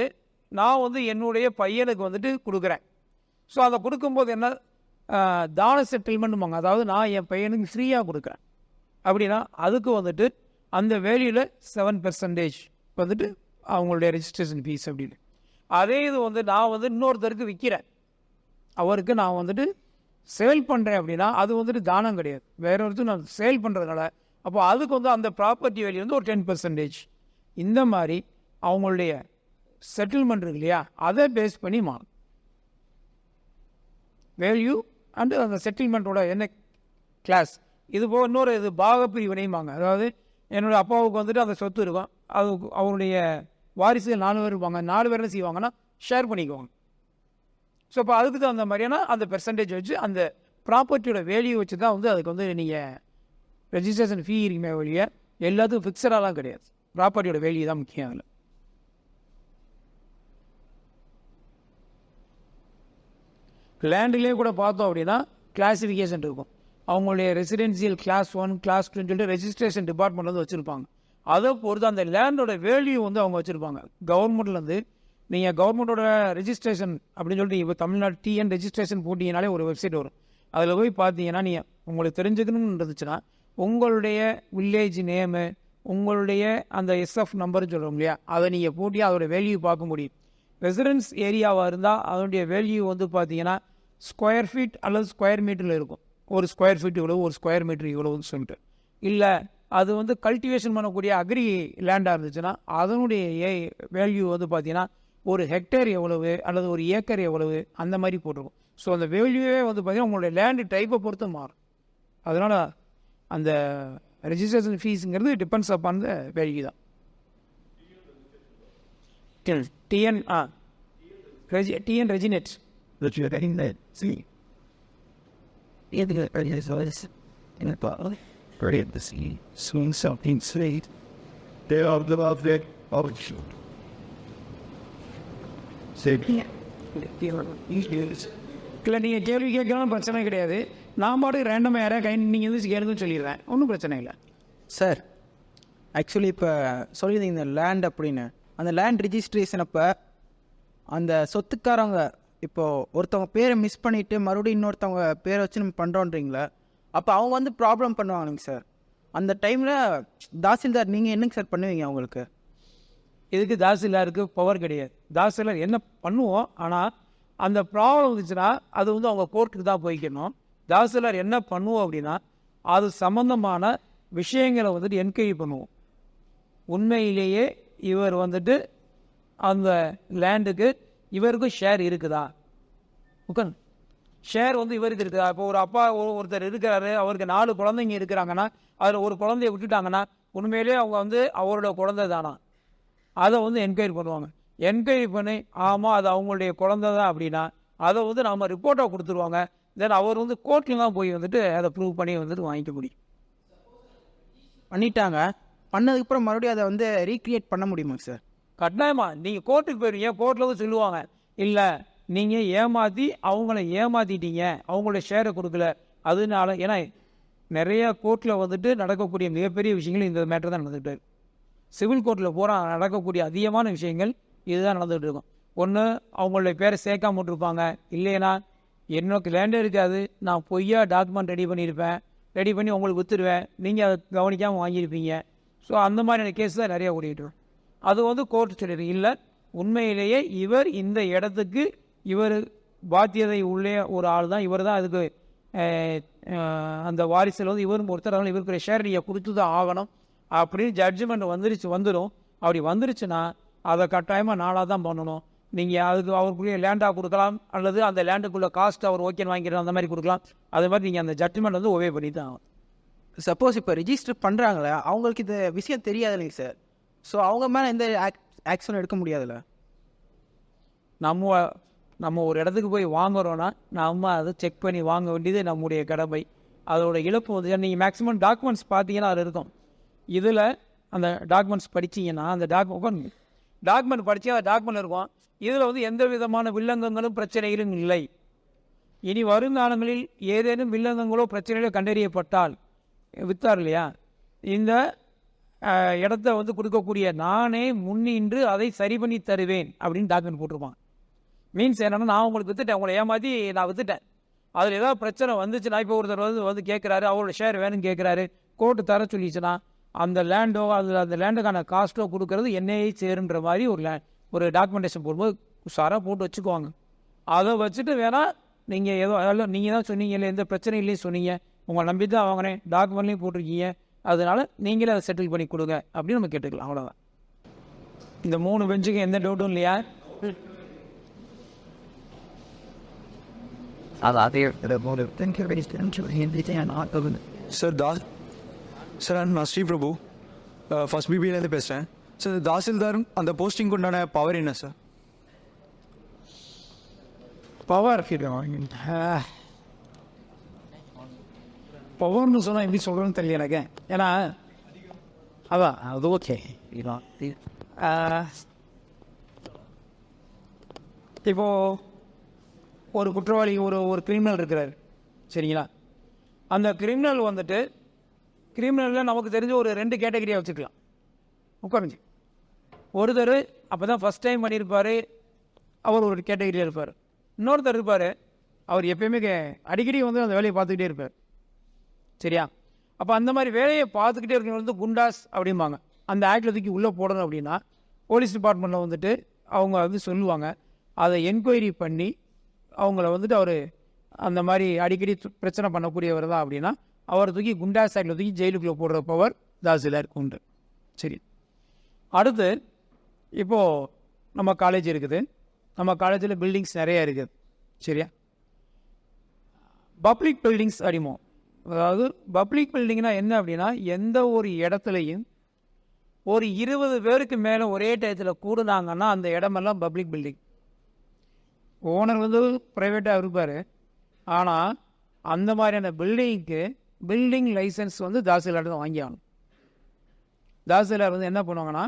நான் வந்து என்னுடைய பையனுக்கு வந்துட்டு கொடுக்குறேன். ஸோ அதை கொடுக்கும்போது என்ன, தான செட்டில்மெண்ட்டுமாங்க. அதாவது நான் என் பையனுக்கு ஃப்ரீயாக கொடுக்குறேன் அப்படின்னா அதுக்கு வந்துட்டு அந்த வேல்யூவில் 7% வந்துட்டு அவங்களுடைய ரெஜிஸ்ட்ரேஷன் ஃபீஸ் அப்படின்னு. அதே இது வந்து நான் வந்து இன்னொருத்தருக்கு விற்கிறேன், அவருக்கு நான் வந்துட்டு சேல் பண்ணுறேன் அப்படின்னா அது வந்துட்டு தானம் கிடையாது, வேற ஒருத்தர் நான் சேல் பண்ணுறதுனால அப்போ அதுக்கு வந்து அந்த ப்ராப்பர்ட்டி வேல்யூ வந்து ஒரு 10%. இந்த மாதிரி அவங்களுடைய செட்டில்மெண்ட் இருக்கு இல்லையா, அதை பேஸ் பண்ணி மாறும் வேல்யூ அண்டு அந்த செட்டில்மெண்ட்டோட என்ன கிளாஸ். இது போக இன்னொரு இது பாகப்பிரிவினையுமாங்க. அதாவது என்னோடய அப்பாவுக்கு வந்துட்டு அந்த சொத்து இருக்கும், அது அவருடைய வாரிசுகள் 4 பேர் இருப்பாங்க. 4 பேர் என்ன செய்வாங்கன்னா ஷேர் பண்ணிக்குவாங்க. ஸோ இப்போ அதுக்கு தான் அந்த மாதிரியான அந்த பெர்சன்டேஜ் வச்சு அந்த ப்ராப்பர்ட்டியோட வேல்யூ வச்சு தான் வந்து அதுக்கு வந்து நீங்கள் ரெஜிஸ்ட்ரேஷன் ஃபீ இருக்குமே வழிய எல்லாத்துக்கும் ஃபிக்ஸடாலாம் கிடையாது. ப்ராப்பர்ட்டியோட வேல்யூ தான் முக்கியம். அதில் லேண்ட்லேயே கூட பார்த்தோம் அப்படின்னா கிளாஸிஃபிகேஷன் இருக்கும். அவங்களுடைய ரெசிடென்சியல் கிளாஸ் 1, கிளாஸ் 2 சொல்லிட்டு ரெஜிஸ்ட்ரேஷன் டிபார்ட்மெண்ட் வந்து வச்சுருப்பாங்க. அதை பொறுத்து அந்த லேண்டோட வேல்யூ வந்து அவங்க வச்சுருப்பாங்க. கவர்மெண்ட்லேருந்து நீங்கள் கவர்மெண்ட்டோட ரெஜிஸ்ட்ரேஷன் அப்படின்னு சொல்லிட்டு இப்போ தமிழ்நாடு டிஎன் ரெஜிஸ்ட்ரேஷன் போட்டிங்கனாலே ஒரு வெப்சைட் வரும். அதில் போய் பார்த்தீங்கன்னா நீங்கள் உங்களுக்கு தெரிஞ்சுக்கணும்னு இருந்துச்சுன்னா உங்களுடைய வில்லேஜ் நேமு, உங்களுடைய அந்த எஸ்எஃப் நம்பர்னு சொல்கிறோம் இல்லையா, அதை நீங்கள் போட்டி அதோட வேல்யூ பார்க்க முடியும். ரெசிடென்ஸ் ஏரியாவாக இருந்தால் அதனுடைய வேல்யூ வந்து பார்த்தீங்கன்னா ஸ்கொயர் ஃபீட் அல்லது ஸ்கொயர் மீட்டரில் இருக்கும். ஒரு ஸ்கொயர் ஃபீட் இவ்வளோ, ஒரு ஸ்கொயர் மீட்டர் இவ்வளோன்னு சொல்லிட்டு. இல்லை அது வந்து கல்டிவேஷன் பண்ணக்கூடிய அக்ரி லேண்டாக இருந்துச்சுன்னா அதனுடைய வேல்யூ வந்து பார்த்தீங்கன்னா ஒரு ஹெக்டேர் எவ்வளவு அல்லது ஒரு ஏக்கர் எவ்வளவு அந்த மாதிரி போட்டிருக்கும். ஸோ அந்த வேல்யூவே வந்து பார்த்தீங்கன்னா உங்களுடைய லேண்டு டைப்பை பொறுத்து மாறும். அதனால் அந்த ரெஜிஸ்ட்ரேஷன் ஃபீஸுங்கிறது டிபெண்ட்ஸ் அப்பான் த வேல்யூ தான். டிஎன் ரெஜினேட் that you're getting that. See, great at the scene. Swing something sweet. They are the love that of you. Say, இல்லை நீங்கள் கேள்வி கேட்கலாம் பிரச்சனை கிடையாது. நான் பாட்டு ரேண்டமாக யாராவது கை நீங்கள் வந்து கேளுன்னு சொல்லிடுறேன், ஒன்றும் பிரச்சனை இல்லை. சார், ஆக்சுவலி இப்போ சொல்லியிருந்தீங்க இந்த லேண்ட் அப்படின்னு, அந்த லேண்ட் ரிஜிஸ்ட்ரேஷன் அப்போ அந்த சொத்துக்காரங்க இப்போது ஒருத்தவங்க பேரை மிஸ் பண்ணிவிட்டு மறுபடியும் இன்னொருத்தவங்க பேரை வச்சு நம்ம பண்ணுறோன்றீங்களா, அப்போ அவங்க வந்து ப்ராப்ளம் பண்ணுவாங்க சார். அந்த டைமில் தாசில்தார் நீங்கள் என்னங்க சார் பண்ணுவீங்க அவங்களுக்கு? இதுக்கு தாசில்தாருக்கு பவர் கிடையாது. தாசில்தார் என்ன பண்ணுவோம், ஆனால் அந்த ப்ராப்ளம் இருந்துச்சுன்னா அது வந்து அவங்க கோர்ட்டுக்கு தான் போய்க்கணும். தாசில்தார் என்ன பண்ணுவோம் அப்படின்னா அது சம்மந்தமான விஷயங்களை வந்துட்டு என்கொயரி பண்ணுவோம். உண்மையிலேயே இவர் வந்துட்டு அந்த லேண்டுக்கு இவருக்கும் ஷேர் இருக்குதா, ஓகே, ஷேர் வந்து இவருக்கு இருக்குதா. இப்போ ஒரு அப்பா ஒருத்தர் இருக்கிறாரு, அவருக்கு 4 குழந்தைங்க இருக்கிறாங்கன்னா அதில் ஒரு குழந்தைய விட்டுட்டாங்கன்னா உண்மையிலேயே அவங்க வந்து அவரோட குழந்தை தானா, அதை வந்து என்கொயரி பண்ணுவாங்க. என்கொயரி பண்ணி ஆமாம் அது அவங்களுடைய குழந்தை தான் அப்படின்னா அதை வந்து நம்ம ரிப்போர்ட்டாக கொடுத்துருவாங்க. தென் அவர் வந்து கோர்ட்டில் தான் போய் வந்துட்டு அதை ப்ரூவ் பண்ணி வந்துட்டு வாங்கிக்க முடியும். பண்ணிட்டாங்க, பண்ணதுக்கப்புறம் மறுபடியும் அதை வந்து ரீக்ரியேட் பண்ண முடியுமாங்க சார்? கட்டாயமாக நீங்கள் கோர்ட்டுக்கு போயிருவீங்க, கோர்ட்டில் வந்து சொல்லுவாங்க இல்லை நீங்கள் ஏமாற்றி அவங்கள ஏமாற்றிட்டீங்க, அவங்களோட ஷேரை கொடுக்கல, அதனால. ஏன்னா நிறைய கோர்ட்டில் வந்துட்டு நடக்கக்கூடிய மிகப்பெரிய விஷயங்கள் இந்த மேட்டர் தான் நடந்துகிட்டு இருக்கு. சிவில் கோர்ட்டில் பூரா நடக்கக்கூடிய அதிகமான விஷயங்கள் இதுதான் நடந்துகிட்டு இருக்கும். ஒன்று அவங்களுடைய பேரை சேர்க்காம விட்டுருப்பாங்க, இல்லைன்னா எனக்கு லேண்டே இருக்காது, நான் பொய்யா டாக்குமெண்ட் ரெடி பண்ணியிருப்பேன், ரெடி பண்ணி உங்களுக்கு விற்றுருவேன், நீங்கள் அதை கவனிக்காமல் வாங்கியிருப்பீங்க. ஸோ அந்த மாதிரியான கேஸ் தான் நிறையா ஓடிட்டு வரும். அது வந்து கோர்ட்டு சொல்லிடு இல்லை உண்மையிலேயே இவர் இந்த இடத்துக்கு இவர் பாத்தியதை உள்ளே ஒரு ஆள் தான், இவர் தான் அதுக்கு அந்த வாரிசில் வந்து இவரும் ஒருத்தர், அதனால் இவருக்குரிய ஷேர் நீங்கள் கொடுத்து தான் ஆகணும் அப்படின்னு ஜட்ஜ்மெண்ட் வந்துடும். அப்படி வந்துருச்சுன்னா அதை கட்டாயமாக நாளாக தான் பண்ணணும். நீங்கள் அதுக்கு அவருக்குரிய லேண்டாக கொடுக்கலாம், அல்லது அந்த லேண்டுக்குள்ளே காஸ்ட் அவர் ஓகேன்னு வாங்கிக்கலாம், அந்த மாதிரி கொடுக்கலாம். அதே மாதிரி நீங்கள் அந்த ஜட்ஜ்மெண்ட் வந்து ஒவே பண்ணி தான் ஆகும். சப்போஸ் இப்போ ரிஜிஸ்டர் பண்ணுறாங்களே அவங்களுக்கு இந்த விஷயம் தெரியாது இல்லைங்க சார், ஸோ அவங்க மேலே எந்த ஆக்ஷன் எடுக்க முடியாதுல்ல? நம்ம ஒரு இடத்துக்கு போய் வாங்குறோன்னா நம்ம அதை செக் பண்ணி வாங்க வேண்டியது நம்முடைய கடமை. அதோட இழப்பு வந்து நீங்கள் மேக்ஸிமம் டாக்குமெண்ட்ஸ் பார்த்தீங்கன்னா அதில் இருக்கும். இதில் அந்த டாக்குமெண்ட்ஸ் படிச்சிங்கன்னா அந்த டாக்குமெண்ட் படித்தா அந்த டாக்குமெண்ட் இருக்கும். இதில் வந்து எந்த விதமான வில்லங்கங்களும் பிரச்சனைகளும் இல்லை. இனி வருங்காலங்களில் ஏதேனும் வில்லங்கங்களோ பிரச்சனைகளோ கண்டறியப்பட்டால் வித்தார் இல்லையா, இந்த இடத்த வந்து கொடுக்கக்கூடிய நானே முன்னின்று அதை சரி பண்ணி தருவேன் அப்படின்னு டாக்குமெண்ட் போட்டிருப்பான். மீன்ஸ் என்னென்னா நான் உங்களுக்கு விற்றுட்டேன், உங்களை ஏமாற்றி நான் விற்றுட்டேன், அதில் ஏதாவது பிரச்சனை வந்துச்சுன்னா இப்போ ஒருத்தர் வந்து கேட்குறாரு, அவரோட ஷேர் வேணும்னு கேட்குறாரு, கோர்ட்டு தர சொல்லிச்சுன்னா அந்த லேண்டோ அந்த லேண்டுக்கான காஸ்ட்டோ கொடுக்கறது என்னையே சேருன்ற மாதிரி ஒரு டாக்குமெண்டேஷன் போடும்போது உஷாராக போட்டு வச்சுக்குவாங்க. அதை வச்சுட்டு வேணால் நீங்கள் ஏதோ அதெல்லாம் நீங்கள் தான் சொன்னீங்க இல்லை எந்த பிரச்சனையிலையும் சொன்னீங்க, உங்களை நம்பி தான் வாங்கினேன், டாக்குமெண்ட்லேயும் போட்டிருக்கீங்க, அதனால் நீங்களே அதை செட்டில் பண்ணி கொடுங்க அப்படின்னு நம்ம கேட்டுக்கலாம். அவ்வளோதான். இந்த 3 பெஞ்சுக்கு எந்த டவுட்டும் இல்லையா? சார் நான் ஸ்ரீபிரபு ஃபர்ஸ்ட் பிபிலேருந்து பேசுகிறேன் சார். தாசில்தார் அந்த போஸ்டிங்க்கு உண்டான பவர் என்ன சார்? பவர்னு சொன்னால் எப்படி சொல்கிறேன்னு தெரியல எனக்கு. ஏன்னா அதான் அது ஓகே. இப்போது ஒரு குற்றவாளி ஒரு கிரிமினல் இருக்கிறார் சரிங்களா, அந்த கிரிமினல் வந்துட்டு கிரிமினலில் நமக்கு தெரிஞ்ச ஒரு 2 கேட்டகரியாக வச்சுக்கலாம். உட்காருங்க. ஒருத்தர் அப்போ தான் ஃபஸ்ட் டைம் பண்ணியிருப்பார், அவர் ஒரு கேட்டகரியாக இருப்பார். இன்னொருத்தர் இருப்பார், அவர் எப்பயுமே அடிக்கடி வந்து அந்த வேலையை பார்த்துக்கிட்டே இருப்பார் சரியா. அப்போ அந்த மாதிரி வேலையை பார்த்துக்கிட்டே இருக்கிறவங்க வந்து குண்டாஸ் அப்படிம்பாங்க. அந்த ஆக்டில் தூக்கி உள்ளே போடணும் அப்படின்னா போலீஸ் டிபார்ட்மெண்ட்டில் வந்துட்டு அவங்க வந்து சொல்லுவாங்க, அதை என்கொயரி பண்ணி அவங்கள வந்துட்டு அவர் அந்த மாதிரி அடிக்கடி பிரச்சனை பண்ணக்கூடியவர் தான் அப்படின்னா அவரை தூக்கி குண்டாஸ் ஆக்டில் தூக்கி ஜெயிலுக்குள்ளே போடுற பவர் தாசில்தாருக்கு உண்டு. சரி, அடுத்து இப்போது நம்ம காலேஜ் இருக்குது, நம்ம காலேஜில் பில்டிங்ஸ் நிறையா இருக்குது சரியா. பப்ளிக் பில்டிங்ஸ் அடிமோ, அதாவது பப்ளிக் பில்டிங்னா என்ன அப்படின்னா எந்த ஒரு இடத்துலையும் ஒரு 20 பேருக்கு மேலே ஒரே டயத்தில் கூடுனாங்கன்னா அந்த இடமெல்லாம் பப்ளிக் பில்டிங். ஓனர் வந்து ப்ரைவேட்டாக இருப்பார், ஆனால் அந்த மாதிரியான பில்டிங்க்கு பில்டிங் லைசன்ஸ் வந்து தாசில்தார் தான் வாங்கி ஆகணும். தாசில்தார் வந்து என்ன பண்ணுவாங்கன்னா,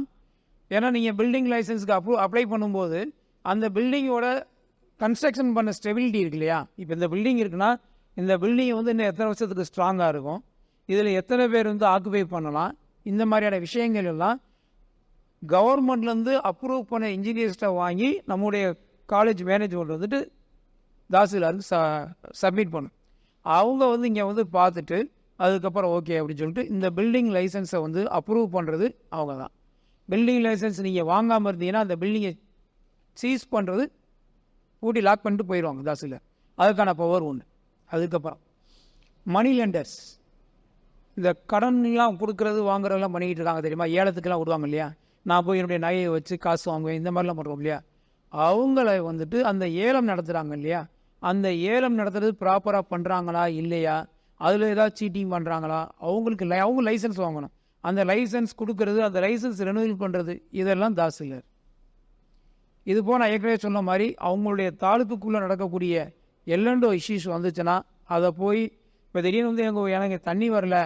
ஏன்னா நீங்கள் பில்டிங் லைசன்ஸுக்கு அப்ளை பண்ணும்போது அந்த பில்டிங்கோட கன்ஸ்ட்ரக்ஷன் பண்ண ஸ்டெபிலிட்டி இருக்கு இல்லையா. இப்போ இந்த பில்டிங் இருக்குன்னா இந்த பில்டிங் வந்து இன்னும் எத்தனை வருஷத்துக்கு ஸ்ட்ராங்காக இருக்கும், இதில் எத்தனை பேர் வந்து ஆக்குபை பண்ணலாம், இந்த மாதிரியான விஷயங்கள் எல்லாம் கவர்மெண்ட்லேருந்து அப்ரூவ் பண்ண இன்ஜினியர்ஸ்ட்டை வாங்கி நம்முடைய காலேஜ் மேனேஜ்மெண்ட் வந்துட்டு தாசில்தாருக்கு சப்மிட் பண்ணும். அவங்க வந்து இங்கே வந்து பார்த்துட்டு அதுக்கப்புறம் ஓகே அப்படின்னு சொல்லிட்டு இந்த பில்டிங் லைசன்ஸை வந்து அப்ரூவ் பண்ணுறது அவங்க தான். பில்டிங் லைசன்ஸ் நீங்கள் வாங்காமல் இருந்தீங்கன்னா அந்த பில்டிங்கை சீஸ் பண்ணுறது பூட்டி லாக் பண்ணிட்டு போயிடுவாங்க தாசில்தார். அதுக்கான பவர் உண்டு. அதுக்கப்புறம் மணி லெண்டர்ஸ், இந்த கடன்லாம் கொடுக்குறது வாங்குறதெல்லாம் பண்ணிக்கிட்டு இருக்காங்க தெரியுமா, ஏலத்துக்கெல்லாம் விடுவாங்க இல்லையா, நான் போய் என்னுடைய நகையை வச்சு காசு வாங்குவேன் இந்த மாதிரிலாம் பண்ணுறோம் இல்லையா, அவங்கள வந்துட்டு அந்த ஏலம் நடத்துகிறாங்க இல்லையா, அந்த ஏலம் நடத்துறது ப்ராப்பராக பண்ணுறாங்களா இல்லையா, அதில் ஏதாவது சீட்டிங் பண்ணுறாங்களா, அவங்க லைசன்ஸ் வாங்கணும். அந்த லைசன்ஸ் கொடுக்கறது, அந்த லைசன்ஸ் ரெனுவல் பண்ணுறது, இதெல்லாம் தாசில்தார். இது போல் நான் ஏற்கனவே சொன்ன மாதிரி அவங்களுடைய தாலுக்குள்ளே நடக்கக்கூடிய எல்லண்டோ இஷ்யூஸ் வந்துச்சுன்னா அதை போய் இப்போ திடீர்னு வந்து எனக்கு தண்ணி வரல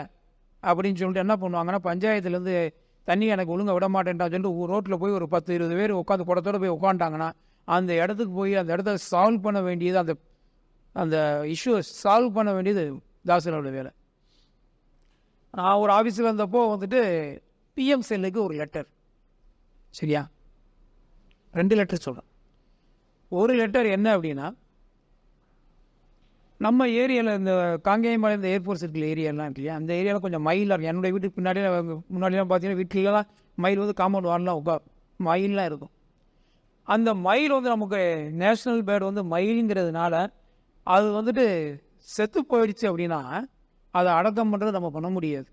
அப்படின்னு சொல்லிட்டு என்ன பண்ணுவாங்கன்னா, பஞ்சாயத்துலேருந்து தண்ணி எனக்கு ஒழுங்காக விட மாட்டேன்ட்டான்னு சொல்லிட்டு ரோட்டில் போய் ஒரு 10-20 பேர் உட்காந்து குடத்தோடு போய் உட்காந்துட்டாங்கன்னா அந்த இடத்துக்கு போய் அந்த இடத்த சால்வ் பண்ண வேண்டியது, அந்த அந்த இஷ்யூவை சால்வ் பண்ண வேண்டியது தாசில்தாரோட வேலை. நான் ஒரு ஆஃபீஸில் இருந்தப்போ வந்துட்டு பிஎம் செல்லுக்கு ஒரு லெட்டர், சரியா, 2 லெட்டர் சொல்கிறேன். ஒரு லெட்டர் என்ன அப்படின்னா, நம்ம ஏரியாவில் இந்த காங்கேயமலை இந்த ஏர்போர்ட்ஸ் இருக்கிற ஏரியாலாம் இருக்கு இல்லையா, அந்த ஏரியாவில் கொஞ்சம் மயிலாக இருக்கும். என்னுடைய வீட்டுக்கு முன்னாடிலாம் பார்த்தீங்கன்னா வீட்டிலலாம் மயில் வந்து காம்பவுண்ட் வாரலாம் மயிலெலாம் இருக்கும். அந்த மயில் வந்து நமக்கு நேஷ்னல் பேர்டு வந்து மயிலுங்கிறதுனால அது வந்துட்டு செத்து போயிடுச்சு அப்படின்னா அதை அடக்கம் பண்ணுறது நம்ம பண்ண முடியாது.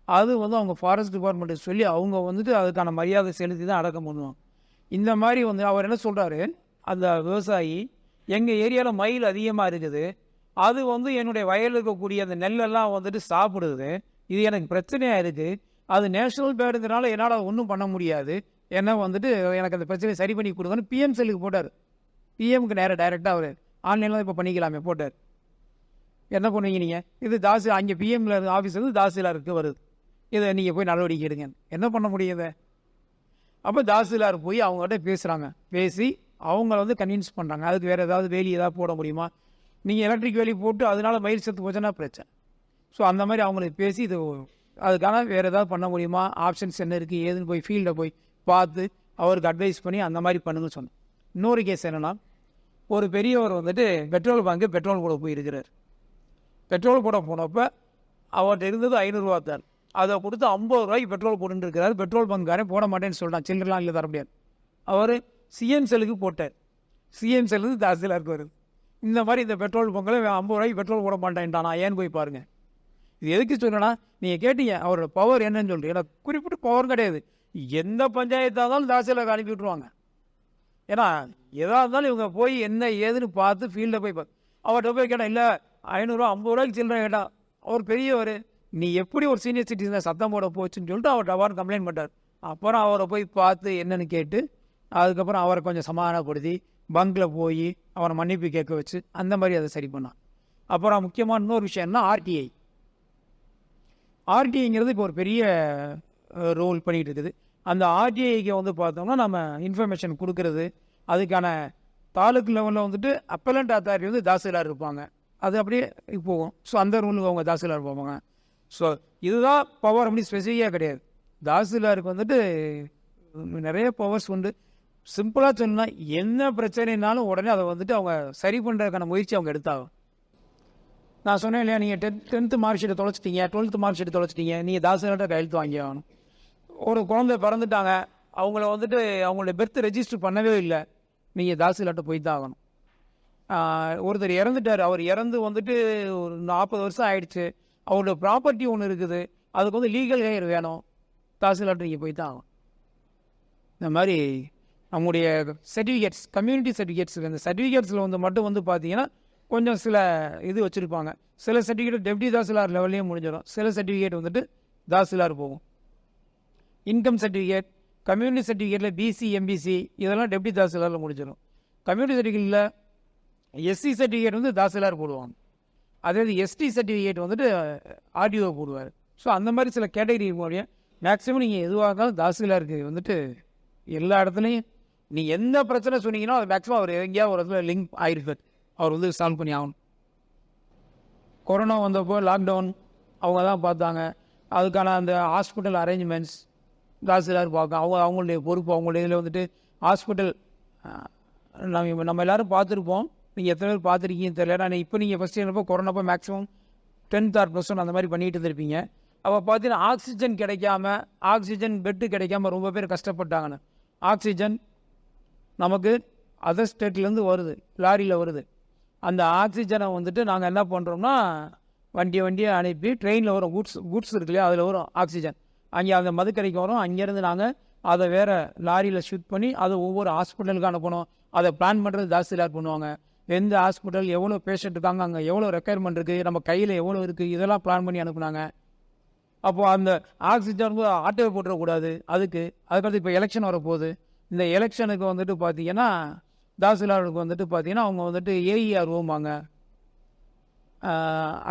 அது வந்து அவங்க ஃபாரஸ்ட் டிபார்ட்மெண்ட்டை சொல்லி அவங்க வந்துட்டு அதுக்கான மரியாதை செலுத்தி தான் அடக்கம் பண்ணுவாங்க. இந்த மாதிரி வந்து அவர் என்ன சொல்கிறாரு, அந்த விவசாயி, எங்கள் ஏரியாவில் மயில் அதிகமாக இருக்குது, அது வந்து என்னுடைய வயலில் இருக்கக்கூடிய அந்த நெல்லெல்லாம் வந்துட்டு சாப்பிடுது, இது எனக்கு பிரச்சனையாக இருக்குது, அது நேஷ்னல் பேர்டுங்கிறனால என்னால் ஒன்றும் பண்ண முடியாது, ஏன்னா வந்துட்டு எனக்கு அந்த பிரச்சனையை சரி பண்ணி கொடுங்கன்னு பிஎம் செல்லுக்கு போட்டார். பிஎம்க்கு டைரெக்டாக அவர் ஆன்லைனில் இப்போ பண்ணிக்கலாமே போட்டார். என்ன பண்ணுவீங்க நீங்கள், இது அங்கே பிஎம்மில் ஆஃபீஸ் வந்து தாசில்தாருக்கு வருது, இதை நீங்கள் போய் நடவடிக்கை எடுங்க, என்ன பண்ண முடியுது? அப்போ தாசில்தார் போய் அவங்ககிட்ட பேசுகிறாங்க, பேசி அவங்கள வந்து கன்வின்ஸ் பண்ணுறாங்க, அதுக்கு வேறு ஏதாவது வேலி ஏதாவது போட முடியுமா, நீங்கள் எலக்ட்ரிக் வேலி போட்டு அதனால் மயில் செத்து போச்சுன்னா பிரச்சனை. ஸோ அந்த மாதிரி அவங்களுக்கு பேசி இது அதுக்கான வேறு ஏதாவது பண்ண முடியுமா, ஆப்ஷன்ஸ் என்ன இருக்குது ஏதுன்னு போய் ஃபீல்டை போய் பார்த்து அவருக்கு அட்வைஸ் பண்ணி அந்த மாதிரி பண்ணுங்கன்னு சொன்னேன். இன்னொரு கேஸ் என்னென்னா, ஒரு பெரியவர் வந்துட்டு பெட்ரோல் பங்கு பெட்ரோல் போட போயிருக்கிறார். பெட்ரோல் போட போனப்போ அவர்கிட்ட இருந்தது 500 ரூபா தான், அதை கொடுத்து 50 ரூபாய்க்கு பெட்ரோல் போட்டுன்னு இருக்கிறார். பெட்ரோல் பங்காரன் போட மாட்டேன்னு சொல்லிட்டான், சில்லறலாம் இல்லை தர முடியாது. அவர் சிஎம் செல்லுக்கு போட்டார், சிஎம் செல்லுக்கு தாசில்தாருக்கு வருது. இந்த மாதிரி இந்த பெட்ரோல் பங்கில் 50 ரூபாய்க்கு பெட்ரோல் போட மாட்டேன்ட்டான், நான் ஏன்னு போய் பாருங்கள். இது எதுக்கு சொல்கிறேன்னா, நீங்கள் கேட்டீங்க அவரோட பவர் என்னன்னு சொல்லிட்டு, எனக்கு குறிப்பிட்ட பவர் கிடையாது, எந்த பஞ்சாயத்தாக இருந்தாலும் தாசில்தாருக்கு அனுப்பி விட்ருவாங்க. ஏன்னா எதாக இருந்தாலும் இவங்க போய் என்ன ஏதுன்னு பார்த்து ஃபீல்டை போய் அவர்கிட்ட போய் கேட்டால், இல்லை 500 ரூபா 50 ரூபாய்க்கு சில்லற கேட்டால், அவர் பெரியவர், நீ எப்படி ஒரு சீனியர் சிட்டிசனை சத்தம் போட போச்சுன்னு சொல்லிட்டு அவர் டவார்னு கம்ப்ளைண்ட் பண்ணார். அப்புறம் அவரை போய் பார்த்து என்னென்னு கேட்டு அதுக்கப்புறம் அவரை கொஞ்சம் சமாதானப்படுத்தி பங்கில் போய் அவரை மன்னிப்பு கேட்க வச்சு அந்த மாதிரி அதை சரி பண்ணான். அப்புறம் முக்கியமான இன்னொரு விஷயம்னா ஆர்டிஐ. ஆர்டிஐங்கிறது இப்போ ஒரு பெரிய ரோல் பண்ணிகிட்டு இருக்குது. அந்த ஆர்டிஐக்கு வந்து பார்த்தோம்னா நம்ம இன்ஃபர்மேஷன் கொடுக்கறது, அதுக்கான தாலுக்கு லெவலில் வந்துட்டு அப்பலண்ட் அத்தாரிட்டி வந்து தாசில்தார் இருப்பாங்க, அது அப்படியே போகும். ஸோ அந்த ரூலுக்கு அவங்க தாசில்தார் போவாங்க. ஸோ இதுதான் பவர், அப்படி ஸ்பெசிஃபிக்காக கிடையாது. தாசில்தாருக்கு வந்துட்டு நிறைய பவர்ஸ் உண்டு. சிம்பிளாக சொன்னால் என்ன பிரச்சனைனாலும் உடனே அதை வந்துட்டு அவங்க சரி பண்ணுறதுக்கான முயற்சி அவங்க எடுத்தாகும். நான் சொன்னேன் இல்லையா, நீங்கள் 10th மார்க் ஷீட்டை தொலைச்சிட்டீங்க, 12th மார்க் ஷீட்டை தொலைச்சிட்டீங்க, நீங்கள் தாசில்தார்கிட்ட கையெழுத்து வாங்கி ஆகணும். ஒரு குழந்தை பிறந்துட்டாங்க, அவங்கள வந்துட்டு அவங்களுடைய பெர்த் ரெஜிஸ்டர் பண்ணவே இல்லை, நீங்கள் தாசில்தார்கிட்ட போய் தான் ஆகணும். ஒருத்தர் இறந்துட்டார், அவர் இறந்து வந்துட்டு ஒரு 40 வருஷம் ஆயிடுச்சு, அவருடைய ப்ராப்பர்ட்டி ஒன்று இருக்குது, அதுக்கு வந்து லீகல் ஹேர் வேணும், தாசில்தார்கிட்ட நீங்கள் போய் தான் ஆகணும். இந்த மாதிரி நம்முடைய சர்டிஃபிகேட்ஸ், கம்யூனிட்டி சர்டிஃபிகேட்ஸ், இந்த சர்டிஃபிகேட்ஸில் வந்து மட்டும் வந்து பார்த்தீங்கன்னா கொஞ்சம் சில இது வச்சுருப்பாங்க. சில சர்டிஃபிகேட் டெப்டி தாசில்தார் லெவல்லையே முடிஞ்சிடும், சில சர்டிஃபிகேட் வந்துட்டு தாசில்தார் போகும். இன்கம் சர்டிஃபிகேட், கம்யூனிட்டி சர்டிஃபிகேட்டில் பிசி எம்பிசி இதெல்லாம் டெப்டி தாசில்தாரில் முடிஞ்சிடும். கம்யூனிட்டி சர்டிஃபிகேட்டில் எஸ்சி சர்டிஃபிகேட் வந்து தாசில்தார் போடுவாங்க, அதே எஸ்டி சர்டிஃபிகேட் வந்துட்டு ஆர்டிஓ போடுவார். ஸோ அந்த மாதிரி சில கேட்டகரி இருக்கும். மேக்ஸிமம் நீங்கள் எதுவாக இருந்தாலும் தாசில்தாருக்கு வந்துட்டு எல்லா இடத்துலையும் நீங்கள் எந்த பிரச்சனை சொன்னீங்கன்னா அது மேக்ஸிமம் அவர் எங்கேயாவது ஒரு இடத்துல லிங்க் ஆகிருப்பார், அவர் வந்து சால்வ் பண்ணி ஆகணும். கொரோனா வந்தப்போ லாக்டவுன் அவங்க தான் பார்த்தாங்க, அதுக்கான அந்த ஹாஸ்பிட்டல் அரேஞ்ச்மெண்ட்ஸ் தாசில்தார் பார்க்க அவங்களுடைய பொறுப்பு. அவங்களுடைய இதில் வந்துட்டு ஹாஸ்பிட்டல் நம்ம எல்லோரும் பார்த்துருப்போம். நீங்கள் எத்தனை பேர் பார்த்துருக்கீங்கன்னு தெரியல. நான் இப்போ நீங்கள் ஃபஸ்ட் இயர்ப்போ கொரோனாப்போ மேக்ஸிமம் 10th or +1 அந்த மாதிரி பண்ணிகிட்டு இருந்திருப்பீங்க. அப்போ பார்த்தீங்கன்னா ஆக்சிஜன் கிடைக்காம, ஆக்சிஜன் பெட்டு கிடைக்காம ரொம்ப பேர் கஷ்டப்பட்டாங்கன்னு. ஆக்சிஜன் நமக்கு அதர் ஸ்டேட்லேருந்து வருது, லாரியில் வருது. அந்த ஆக்சிஜனை வந்துட்டு நாங்கள் என்ன பண்ணுறோம்னா வண்டியை அனுப்பி ட்ரெயினில் வரும், குட்ஸ் இருக்கு இல்லையா, அதில் வரும் ஆக்சிஜன். அங்கே அந்த மதுக்கரைக்கு வரும். அங்கேருந்து நாங்கள் அதை வேறு லாரியில் ஷிஃப்ட் பண்ணி அதை ஒவ்வொரு ஹாஸ்பிட்டலுக்கு அனுப்பணும். அதை பிளான் பண்ணுறது தாசில்தார் பண்ணுவாங்க. எந்த ஹாஸ்பிட்டல் எவ்வளோ பேஷண்ட் இருக்காங்க, அங்கே எவ்வளோ ரெக்குயர்மெண்ட் இருக்குது, நம்ம கையில் எவ்வளோ இருக்குது, இதெல்லாம் பிளான் பண்ணி அனுப்புனாங்க. அப்போது அந்த ஆக்சிஜன் ஆட்டோவை போட்டுறக்கூடாது. அதுக்கடுத்து இப்போ எலெக்ஷன் வரப்போகுது. இந்த எலெக்ஷனுக்கு வந்துட்டு பார்த்தீங்கன்னா தாசில்தாருக்கு வந்துட்டு பார்த்தீங்கன்னா அவங்க வந்துட்டு ஏஇஆர்ஓம்பாங்க,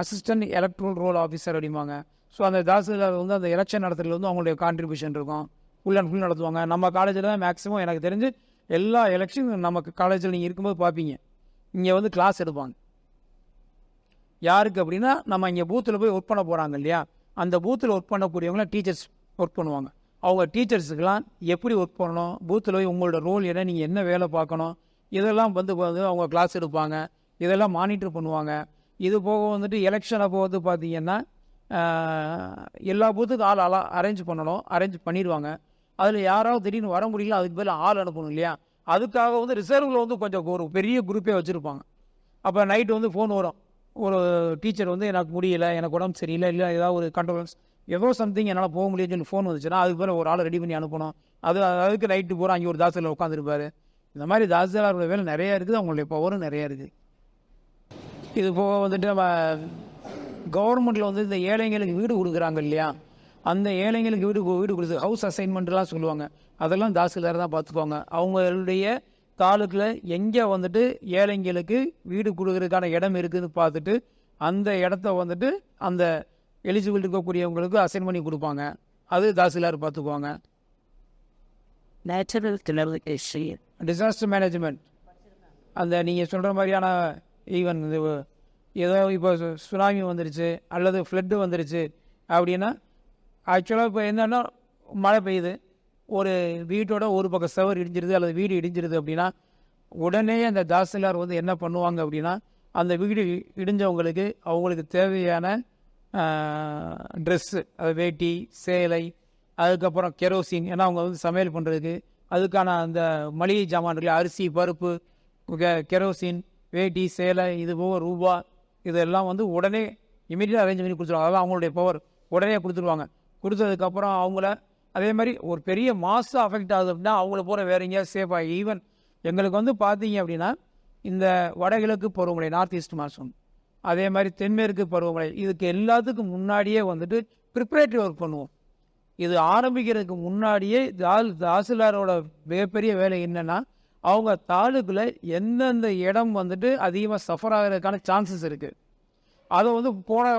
அசிஸ்டன்ட் எலக்ட்ரல் ரோல் ஆஃபீஸர் அப்படிம்பாங்க. ஸோ அந்த தாசில்தார் வந்து அந்த எலெக்ஷன் நடத்துறதுல வந்து அவங்களுடைய கான்ட்ரிபியூஷன் இருக்கும். ஃபுல் அண்ட் ஃபுல் நடத்துவாங்க. நம்ம காலேஜில் தான் மேக்ஸிமம் எனக்கு தெரிஞ்சு எல்லா எலெக்ஷனும் நமக்கு காலேஜில் நீங்கள் இருக்கும்போது பார்ப்பீங்க. இங்கே வந்து கிளாஸ் எடுப்பாங்க. யாருக்கு அப்படின்னா நம்ம இங்கே பூத்தில் போய் ஒர்க் பண்ண போகிறாங்க இல்லையா, அந்த பூத்தில் ஒர்க் பண்ணக்கூடியவங்களாம் டீச்சர்ஸ் ஒர்க் பண்ணுவாங்க. அவங்க டீச்சர்ஸுக்கெலாம் எப்படி ஒர்க் பண்ணணும், பூத்தில் போய் உங்களோட ரோல் என்ன, நீங்கள் என்ன வேலை பார்க்கணும், இதெல்லாம் வந்து அவங்க கிளாஸ் எடுப்பாங்க. இதெல்லாம் மானிட்டர் பண்ணுவாங்க. இது போக வந்துட்டு எலெக்ஷன் அப்போ வந்து பார்த்திங்கன்னா எல்லா பூத்துக்கும் ஆள் அரேஞ்ச் பண்ணணும். அரேஞ்ச் பண்ணிடுவாங்க. அதில் யாராவது திடீர்னு வர முடியல, அதுக்கு பதில் ஆள் அனுப்பணும் இல்லையா, அதுக்காக வந்து ரிசர்வில் வந்து கொஞ்சம் ஒரு பெரிய குரூப்பே வச்சுருப்பாங்க. அப்போ நைட்டு வந்து ஃபோன் வரும். ஒரு டீச்சர் வந்து எனக்கு முடியலை, எனக்கு உடம்பு சரியில்லை, இல்லை ஏதாவது ஒரு கண்ட்ரோலன்ஸ் ஏதோ சம்திங் என்னால் போக முடியும்னு சொல்லி ஃபோன் வந்துச்சுன்னா அதுக்கு பேர் ஒரு ஆளை ரெடி பண்ணி அனுப்பணும். அதுக்கு நைட்டு பூரா அங்கே ஒரு தாசில்தார் உட்காந்துருப்பார். இந்த மாதிரி தாசில்தாரோட வேலை நிறையா இருக்குது. அவங்களுடைய பவரும் நிறையா இருக்குது. இது போக வந்துட்டு நம்ம கவர்மெண்ட்டில் வந்து இந்த ஏழைங்களுக்கு வீடு கொடுக்குறாங்க இல்லையா, அந்த ஏழைங்களுக்கு வீடு கொடுத்து ஹவுஸ் அசைன்மெண்ட்லாம் சொல்லுவாங்க. அதெல்லாம் தாசில்தார் தான் பார்த்துக்குவாங்க. அவங்களுடைய தாலுக்கில் எங்கே வந்துட்டு ஏழைங்களுக்கு வீடு கொடுக்குறதுக்கான இடம் இருக்குதுன்னு பார்த்துட்டு அந்த இடத்த வந்துட்டு அந்த எலிஜிபிள் இருக்கக்கூடியவங்களுக்கு அசைன் பண்ணி கொடுப்பாங்க. அது தாசில்தார் பார்த்துக்குவாங்க. டிசாஸ்டர் மேனேஜ்மெண்ட் அந்த நீங்கள் சொல்கிற மாதிரியான ஈவன் ஏதோ இப்போ சுனாமி வந்துருச்சு அல்லது ஃப்ளட்டு வந்துருச்சு அப்படின்னா, ஆக்சுவலாக இப்போ என்னென்னா மழை பெய்யுது, ஒரு வீட்டோட ஒரு பக்கம் செவர் இடிஞ்சிருது அல்லது வீடு இடிஞ்சிருது அப்படின்னா உடனே அந்த தாசில்தார் வந்து என்ன பண்ணுவாங்க அப்படின்னா அந்த வீடு இடிஞ்சவங்களுக்கு அவங்களுக்கு தேவையான ட்ரெஸ்ஸு, அது வேட்டி சேலை, அதுக்கப்புறம் கெரோசின், ஏன்னா அவங்க வந்து சமையல் பண்ணுறதுக்கு அதுக்கான அந்த மளிகை ஜாமான் இருக்கு, அரிசி பருப்பு கெரோசின் வேட்டி சேலை இது போக ரூபா இதெல்லாம் வந்து உடனே இமீடியட்டாக அரேஞ்ச் பண்ணி கொடுத்துருவாங்க. அதெல்லாம் அவங்களுடைய பவர். உடனே கொடுத்துருவாங்க. கொடுத்ததுக்கப்புறம் அவங்கள அதே மாதிரி ஒரு பெரிய மாதம் அஃபெக்ட் ஆகுது அப்படின்னா அவங்கள போகிற வேற எங்கேயாவது சேஃபாக. ஈவன் எங்களுக்கு வந்து பார்த்தீங்க அப்படின்னா இந்த வடகிழக்கு பருவமழை நார்த் ஈஸ்ட் மாதம், அதே மாதிரி தென்மேற்கு பருவமழை, இதுக்கு எல்லாத்துக்கும் முன்னாடியே வந்துட்டு ப்ரிப்பரேட்டரி ஒர்க் பண்ணுவோம். இது ஆரம்பிக்கிறதுக்கு முன்னாடியே தாசில்தாரோட மிகப்பெரிய வேலை என்னென்னா அவங்க தாலுக்கில் எந்தெந்த இடம் வந்துட்டு அதிகமாக சஃபர் ஆகிறதுக்கான சான்சஸ் இருக்குது, அதை வந்து போன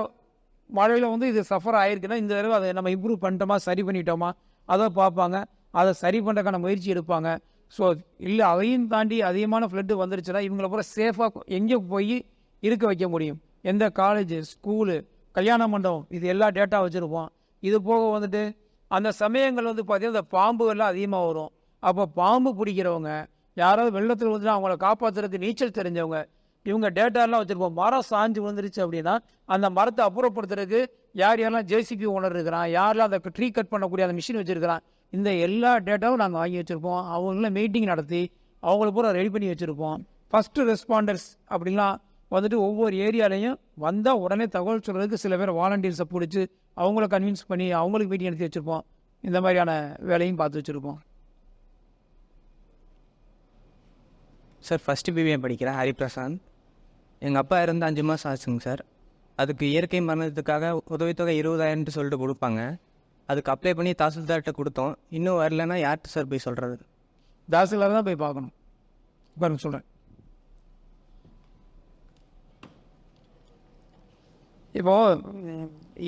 மழையில் வந்து இது சஃபர் ஆகிருக்குன்னா இந்த தடவை அதை நம்ம இம்ப்ரூவ் பண்ணிட்டோமா சரி பண்ணிட்டோமா அதை பார்ப்பாங்க. அதை சரி பண்ணுறதுக்கான முயற்சி எடுப்பாங்க. ஸோ இல்லை அதையும் தாண்டி அதிகமான ஃப்ளட்டு வந்துருச்சுன்னா இவங்களை பூரா சேஃபாக எங்கே போய் இருக்க வைக்க முடியும், எந்த காலேஜு ஸ்கூலு கல்யாண மண்டபம், இது எல்லா டேட்டா வச்சுருப்போம். இது போக வந்துட்டு அந்த சமயங்கள் வந்து பார்த்திங்கன்னா இந்த பாம்புகள்லாம் அதிகமாக வரும். அப்போ பாம்பு பிடிக்கிறவங்க யாராவது வெள்ளத்தில் வந்துட்டு அவங்கள காப்பாற்றுறதுக்கு நீச்சல் தெரிஞ்சவங்க இவங்க டேட்டாலாம் வச்சுருப்போம். மரம் சாஞ்சு வந்துருச்சு அப்படின்னா அந்த மரத்தை அப்புறப்படுத்துறதுக்கு யாரெல்லாம் ஜேசிபி ஓனர் இருக்கிறான், யாரெல்லாம் அந்த ட்ரீ கட் பண்ணக்கூடிய அந்த மிஷின் வச்சுருக்கிறான், இந்த எல்லா டேட்டாவும் நாங்கள் வாங்கி வச்சுருப்போம். அவங்கள மீட்டிங் நடத்தி அவங்கள பூரா ரெடி பண்ணி வச்சுருப்போம். ஃபஸ்ட்டு ரெஸ்பாண்டர்ஸ் அப்படின்லாம் வந்துட்டு ஒவ்வொரு ஏரியாலையும் வந்தால் உடனே தகவல் சொல்கிறதுக்கு சில பேர் வாலண்டியர்ஸை பிடிச்சி அவங்கள கன்வின்ஸ் பண்ணி அவங்களுக்கு மீட்டிங் நடத்தி வச்சுருப்போம். இந்த மாதிரியான வேலையும் பார்த்து வச்சுருப்போம். சார் ஃபஸ்ட்டு பிபிஏ படிக்கிறேன், ஹரிபிரசாந்த். எங்கள் அப்பா இருந்து 5 மாதம் ஆச்சுங்க சார். அதுக்கு இயற்கை மரணத்துக்காக உதவித்தொகை 20,000 சொல்லிட்டு கொடுப்பாங்க. அதுக்கு அப்ளை பண்ணி தாசில்தார்கிட்ட கொடுத்தோம். இன்னும் வரலன்னா யார்கிட்ட சார் போய் சொல்கிறது? தாசில்தார் தான் போய் பார்க்கணும். உட்காருங்க சொல்கிறேன். இப்போது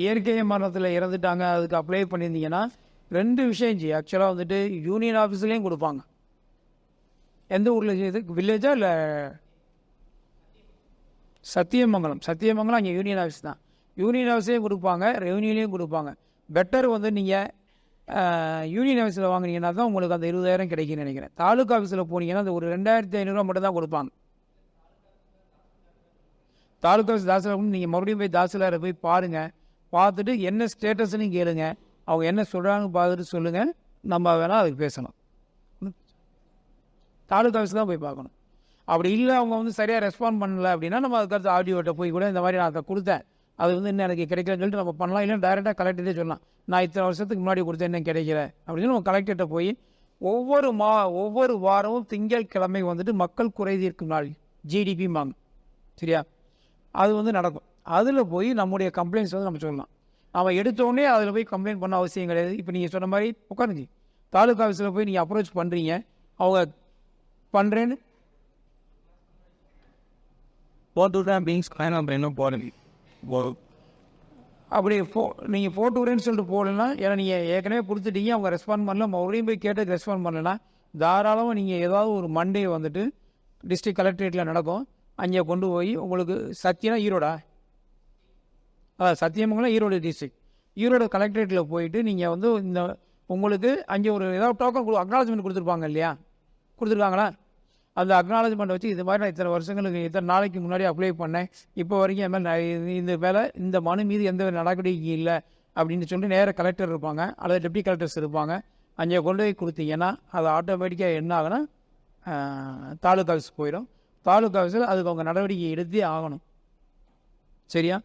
இயற்கை மரணத்தில் இறந்துட்டாங்க, அதுக்கு அப்ளை பண்ணியிருந்தீங்கன்னா 2 விஷயம் செய்யும். ஆக்சுவலாக வந்துட்டு யூனியன் ஆஃபீஸ்லேயும் கொடுப்பாங்க. எந்த ஊரில் செய்யுது, வில்லேஜா இல்லை சத்தியமங்கலம்? சத்தியமங்கலம் அங்கே யூனியன் ஆஃபீஸ் தான். யூனியன் ஆஃபீஸ்லேயும் கொடுப்பாங்க, ரெவன்யூலேயும் கொடுப்பாங்க. பெட்டர் வந்து நீங்கள் யூனியன் ஆஃபீஸில் வாங்கினீங்கன்னா தான் உங்களுக்கு அந்த 20,000 கிடைக்குன்னு நினைக்கிறேன். தாலுக்கா ஆஃபீஸில் போனீங்கன்னா அந்த ஒரு 2,500 மட்டும் தான் கொடுப்பாங்க. தாலுக்கா ஆஃபீஸ் தாசில்தார் நீங்கள் மறுபடியும் போய் தாசில்தாரை போய் பாருங்கள், பார்த்துட்டு என்ன ஸ்டேட்டஸ்ன்னு கேளுங்க, அவங்க என்ன சொல்கிறாங்கன்னு பார்த்துட்டு சொல்லுங்கள், நம்ம வேணால் அதுக்கு பேசணும். தாலுக்கா ஆஃபீஸ் தான் போய் பார்க்கணும். அப்படி இல்லை அவங்க வந்து சரியாக ரெஸ்பாண்ட் பண்ணல அப்படின்னா நம்ம அதுக்கடுத்து ஆடியோட்ட போய் கூட இந்த மாதிரி நான் அதை கொடுத்தேன், அது வந்து இன்னும் எனக்கு கிடைக்கலன்னு சொல்லிட்டு நம்ம பண்ணலாம். இல்லை டைரெக்டாக கலெக்டரே சொல்லலாம், நான் இத்தனை வருஷத்துக்கு முன்னாடி கொடுத்தேன் என்ன கிடைக்கல அப்படின்னு நம்ம கலெக்டர்கிட்ட போய் ஒவ்வொரு வாரமும் திங்கட்கிழமை வந்துட்டு மக்கள் குறை தீர்க்கும் நாள் ஜிடிபிம்பாங்க, சரியா? அது வந்து நடக்கும். அதில் போய் நம்முடைய கம்ப்ளைண்ட்ஸ் வந்து நம்ம சொல்லலாம். நம்ம எடுத்தோடனே அதில் போய் கம்ப்ளைண்ட் பண்ண அவசியம் கிடையாது. இப்போ நீங்கள் சொன்ன மாதிரி உட்காந்துச்சு தாலுக்கா ஆஃபீஸில் போய் நீங்கள் அப்ரோச் பண்ணுறீங்க, அவங்க பண்ணுறேன்னு அப்படி நீங்கள் போட்டு விட்றேன்னு சொல்லிட்டு போடலன்னா, ஏன்னா நீங்கள் ஏற்கனவே கொடுத்துட்டீங்க, அவங்க ரெஸ்பாண்ட் பண்ணல, மறுபடியும் போய் கேட்டதுக்கு ரெஸ்பாண்ட் பண்ணலைன்னா தாராளமாக நீங்கள் ஏதாவது ஒரு மண்டே வந்துட்டு டிஸ்ட்ரிக்ட் கலெக்டரேட்டில் நடக்கும், அங்கே கொண்டு போய் உங்களுக்கு சத்தியம்னா ஈரோடா, சத்தியமங்கலம் ஈரோடு டிஸ்ட்ரிக்ட், ஈரோடு கலெக்டரேட்டில் போயிட்டு நீங்கள் வந்து இந்த உங்களுக்கு அங்கே ஒரு ஏதாவது டோக்கன் அக்னாலஜ்மெண்ட் கொடுத்துருப்பாங்க இல்லையா, கொடுத்துருக்காங்களா? அந்த அக்னாலஜ்மெண்ட் வச்சு இது மாதிரி நான் இத்தனை வருஷங்களுக்கு இத்தனை நாளைக்கு முன்னாடி அப்ளை பண்ணேன், இப்போ வரைக்கும் அது மாதிரி இந்த வேலை இந்த மனு மீது எந்த நடவடிக்கை இல்லை அப்படின்னு சொல்லிட்டு நேராக கலெக்டர் இருப்பாங்க அல்லது டெப்டி கலெக்டர்ஸ் இருப்பாங்க, அங்கே கொண்டு போய் கொடுத்தீங்கன்னா அது ஆட்டோமேட்டிக்காக என்ன ஆகுனா தாலுக்கா ஆஃபீஸ் போயிடும். தாலுக்கா ஆஃபீஸில் அதுக்கு அவங்க நடவடிக்கை எடுத்தே ஆகணும், சரியா?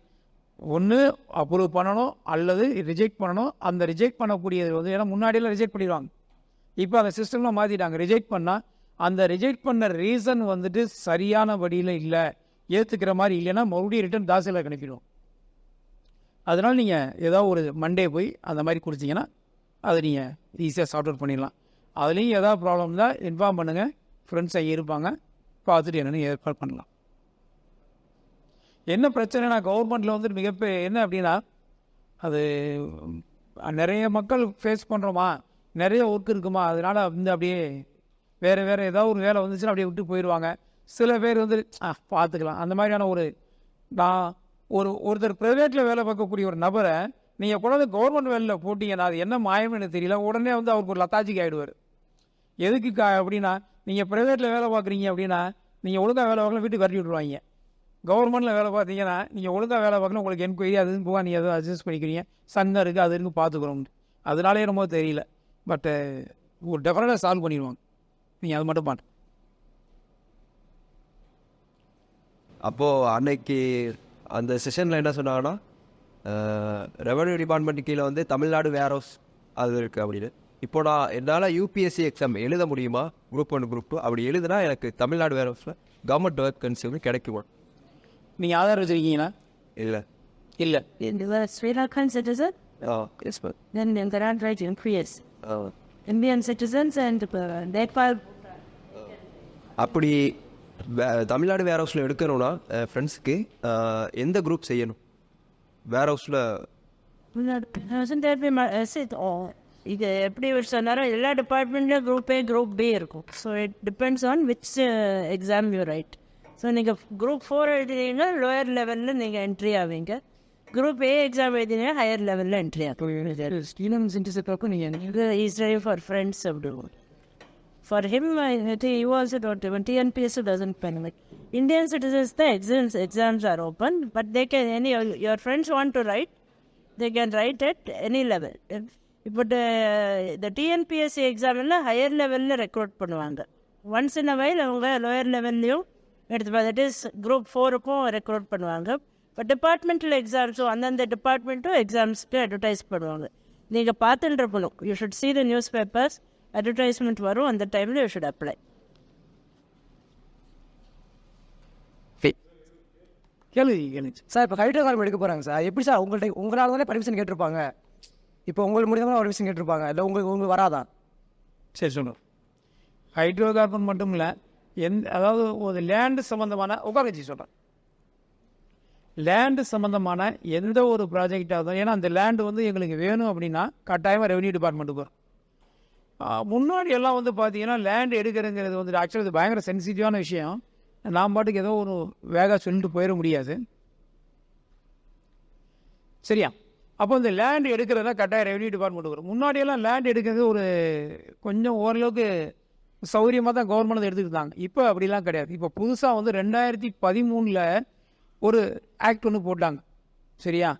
ஒன்று அப்ரூவ் பண்ணணும் அல்லது ரிஜெக்ட் பண்ணணும். அந்த ரிஜெக்ட் பண்ணக்கூடியது வந்து ஏன்னா முன்னாடியெல்லாம் ரிஜெக்ட் பண்ணிடுவாங்க, இப்போ அந்த சிஸ்டம்லாம் மாற்றிட்டாங்க. ரிஜெக்ட் பண்ணால் அந்த ரிஜெக்ட் பண்ண ரீசன் வந்துட்டு சரியான வழியில் இல்லை, ஏற்றுக்கிற மாதிரி இல்லைன்னா மறுபடியும் ரிட்டர்ன் தாசில்தார் அனுப்பிடுவோம். அதனால் நீங்கள் ஏதாவது ஒரு மண்டே போய் அந்த மாதிரி கொடுத்தீங்கன்னா அதை நீங்கள் ஈஸியாக சார்ட் அவுட் பண்ணிடலாம். அதுலேயும் ஏதாவது ப்ராப்ளம் தான் இன்ஃபார்ம் பண்ணுங்கள், ஃப்ரெண்ட்ஸ் அங்கே இருப்பாங்க, பார்த்துட்டு என்னென்னு ஏற்பாடு பண்ணலாம். என்ன பிரச்சனைனா கவர்மெண்ட்டில் வந்துட்டு மிகப்பெரிய என்ன அப்படின்னா, அது நிறைய மக்கள் ஃபேஸ் பண்ணுறோமா, நிறைய ஒர்க் இருக்குமா, அதனால் வந்து அப்படியே வேறு ஏதாவது ஒரு வேலை வந்துச்சுன்னா அப்படியே விட்டு போயிடுவாங்க. சில பேர் வந்து பார்த்துக்கலாம் அந்த மாதிரியான நான் ஒருத்தர் ப்ரைவேட்டில் வேலை பார்க்கக்கூடிய ஒரு நபரை நீங்கள் கொண்டாந்து கவர்மெண்ட் வேலையில் போட்டிங்கன்னா அது என்ன மாயம்னு எனக்கு தெரியல, உடனே வந்து அவருக்கு ஒரு லத்தாஜிக்கு ஆகிடுவார். எதுக்கு அப்படின்னா நீங்கள் ப்ரைவேட்டில் வேலை பார்க்குறீங்க அப்படின்னா நீங்கள் ஒழுங்காக வேலை பார்க்கலாம் வீட்டுக்கு வரட்டி விட்ருவாங்க. கவர்மெண்ட்டில் வேலை பார்த்தீங்கன்னா நீங்கள் ஒழுங்காக வேலை பார்க்கணும், உங்களுக்கு என்கொயரி அது போக நீங்கள் எதாவது அட்ஜஸ்ட் பண்ணிக்கிறீங்க, சங்கம் இருக்குது அது இருக்குது பார்த்துக்குறோம். அதனாலே என்னமோ தெரியல, பட்டு ஒரு டெஃபினட்டாக சால்வ் பண்ணிடுவாங்க, நீங்கள் அது மட்டும் பாட்டு. அப்போது அன்னைக்கு அந்த செஷனில் என்ன சொன்னாங்கன்னா, ரெவன்யூ டிபார்ட்மெண்ட் கீழே வந்து தமிழ்நாடு வேர் ஹவுஸ் அது இருக்குது அப்படின்னு. இப்போ நான் என்னால் யூபிஎஸ்சி எக்ஸாம் எழுத முடியுமா, குரூப் 1 குரூப் 2 அப்படி எழுதுனா எனக்கு தமிழ்நாடு வேர் ஹவுஸில் கவர்மெண்ட் ஒர்க் கன்சியூம் கிடைக்குமா? நீங்கள் ஆதார் வச்சுருக்கீங்களா? இல்லை. Sri Lankan citizen? Yes, ma'am. Then they are right in PS. Indian citizens and Nepal. அப்படி தமிழ்நாடு வேர் ஹவுஸில் எடுக்கணும்னா ஃப்ரெண்ட்ஸுக்கு எந்த குரூப் செய்யணும் வேர் ஹவுஸில்? இது எப்படி சொன்னாலும் எல்லா டிபார்ட்மெண்ட்லேயும் குரூப் A குரூப் B இருக்கும். So it depends on which exam you right. So நீங்கள் குரூப் 4 எழுதினீங்கன்னா லோயர் லெவலில் நீங்கள் என்ட்ரி ஆவீங்க, குரூப் A எக்ஸாம் எழுதினீங்கன்னா ஹையர் லெவலில் என்ட்ரி ஆகும். ஸ்ரீலம் சின்டிசப்பாக்கும் நீங்கள் He's ready for friends abroad. For him, he also don't even TNPS doesn't permit. Indian citizens, the exams are open, but they can your friends want to write, they can write at any level. But the TNPSC exam higher level recruit பண்ணுவாங்க. Once in a while அவங்க lower levelலையும் எடுத்துப்பாங்க. That is group 4க்கும் recruit பண்ணுவாங்க. But departmental exams அந்தந்த டிபார்ட்மெண்ட்டும் எக்ஸாம்ஸ்க்கு advertise பண்ணுவாங்க. நீங்கள் பார்த்துட்டு போகணும். You should see the newspapers, advertisement வரும், அந்த டைமில் யூ ஷுட் அப்ளை. கேள்வி சார், இப்போ ஹைட்ரோ கார்பன் எடுக்க போகிறாங்க சார், எப்படி சார் உங்களால் தானே பர்மிஷன் கேட்டிருப்பாங்க, இப்போ உங்களுக்கு முடியாமல் பர்மிஷன் கேட்டிருப்பாங்க, இல்லை உங்களுக்கு வராதான்? சரி சொல்லணும். ஹைட்ரோ கார்பன் மட்டும் இல்லை, அதாவது ஒரு லேண்டு சம்மந்தமான உட்காரச்சி சொல்கிறேன், லேண்டு சம்மந்தமான எந்த ஒரு ப்ராஜெக்டாக இருந்தாலும், ஏன்னா அந்த லேண்டு வந்து எங்களுக்கு வேணும் அப்படின்னா கட்டாயமாக ரெவன்யூ டிபார்ட்மெண்ட்டுக்கு வரும். முன்னாடி எல்லாம் வந்து பார்த்தீங்கன்னா லேண்டு எடுக்கிறதுங்கிறது வந்து ஆக்சுவலி இது பயங்கர சென்சிட்டிவான விஷயம். நான் பாட்டுக்கு ஏதோ ஒரு வேக சொல்லிட்டு போயிட முடியாது, சரியா? அப்போ இந்த லேண்ட் எடுக்கிறதா கட்டாயம் ரெவன்யூ டிபார்ட்மெண்ட் வரும். முன்னாடியெல்லாம் லேண்ட் எடுக்கிறது ஒரு கொஞ்சம் ஓரளவுக்கு சௌகரியமாக தான் கவர்மெண்ட் எடுத்துக்கிட்டு இருந்தாங்க. இப்போ அப்படிலாம் கிடையாது. இப்போ புதுசாக வந்து 2013 ஒரு ஆக்ட் ஒன்று போட்டாங்க. சரியா?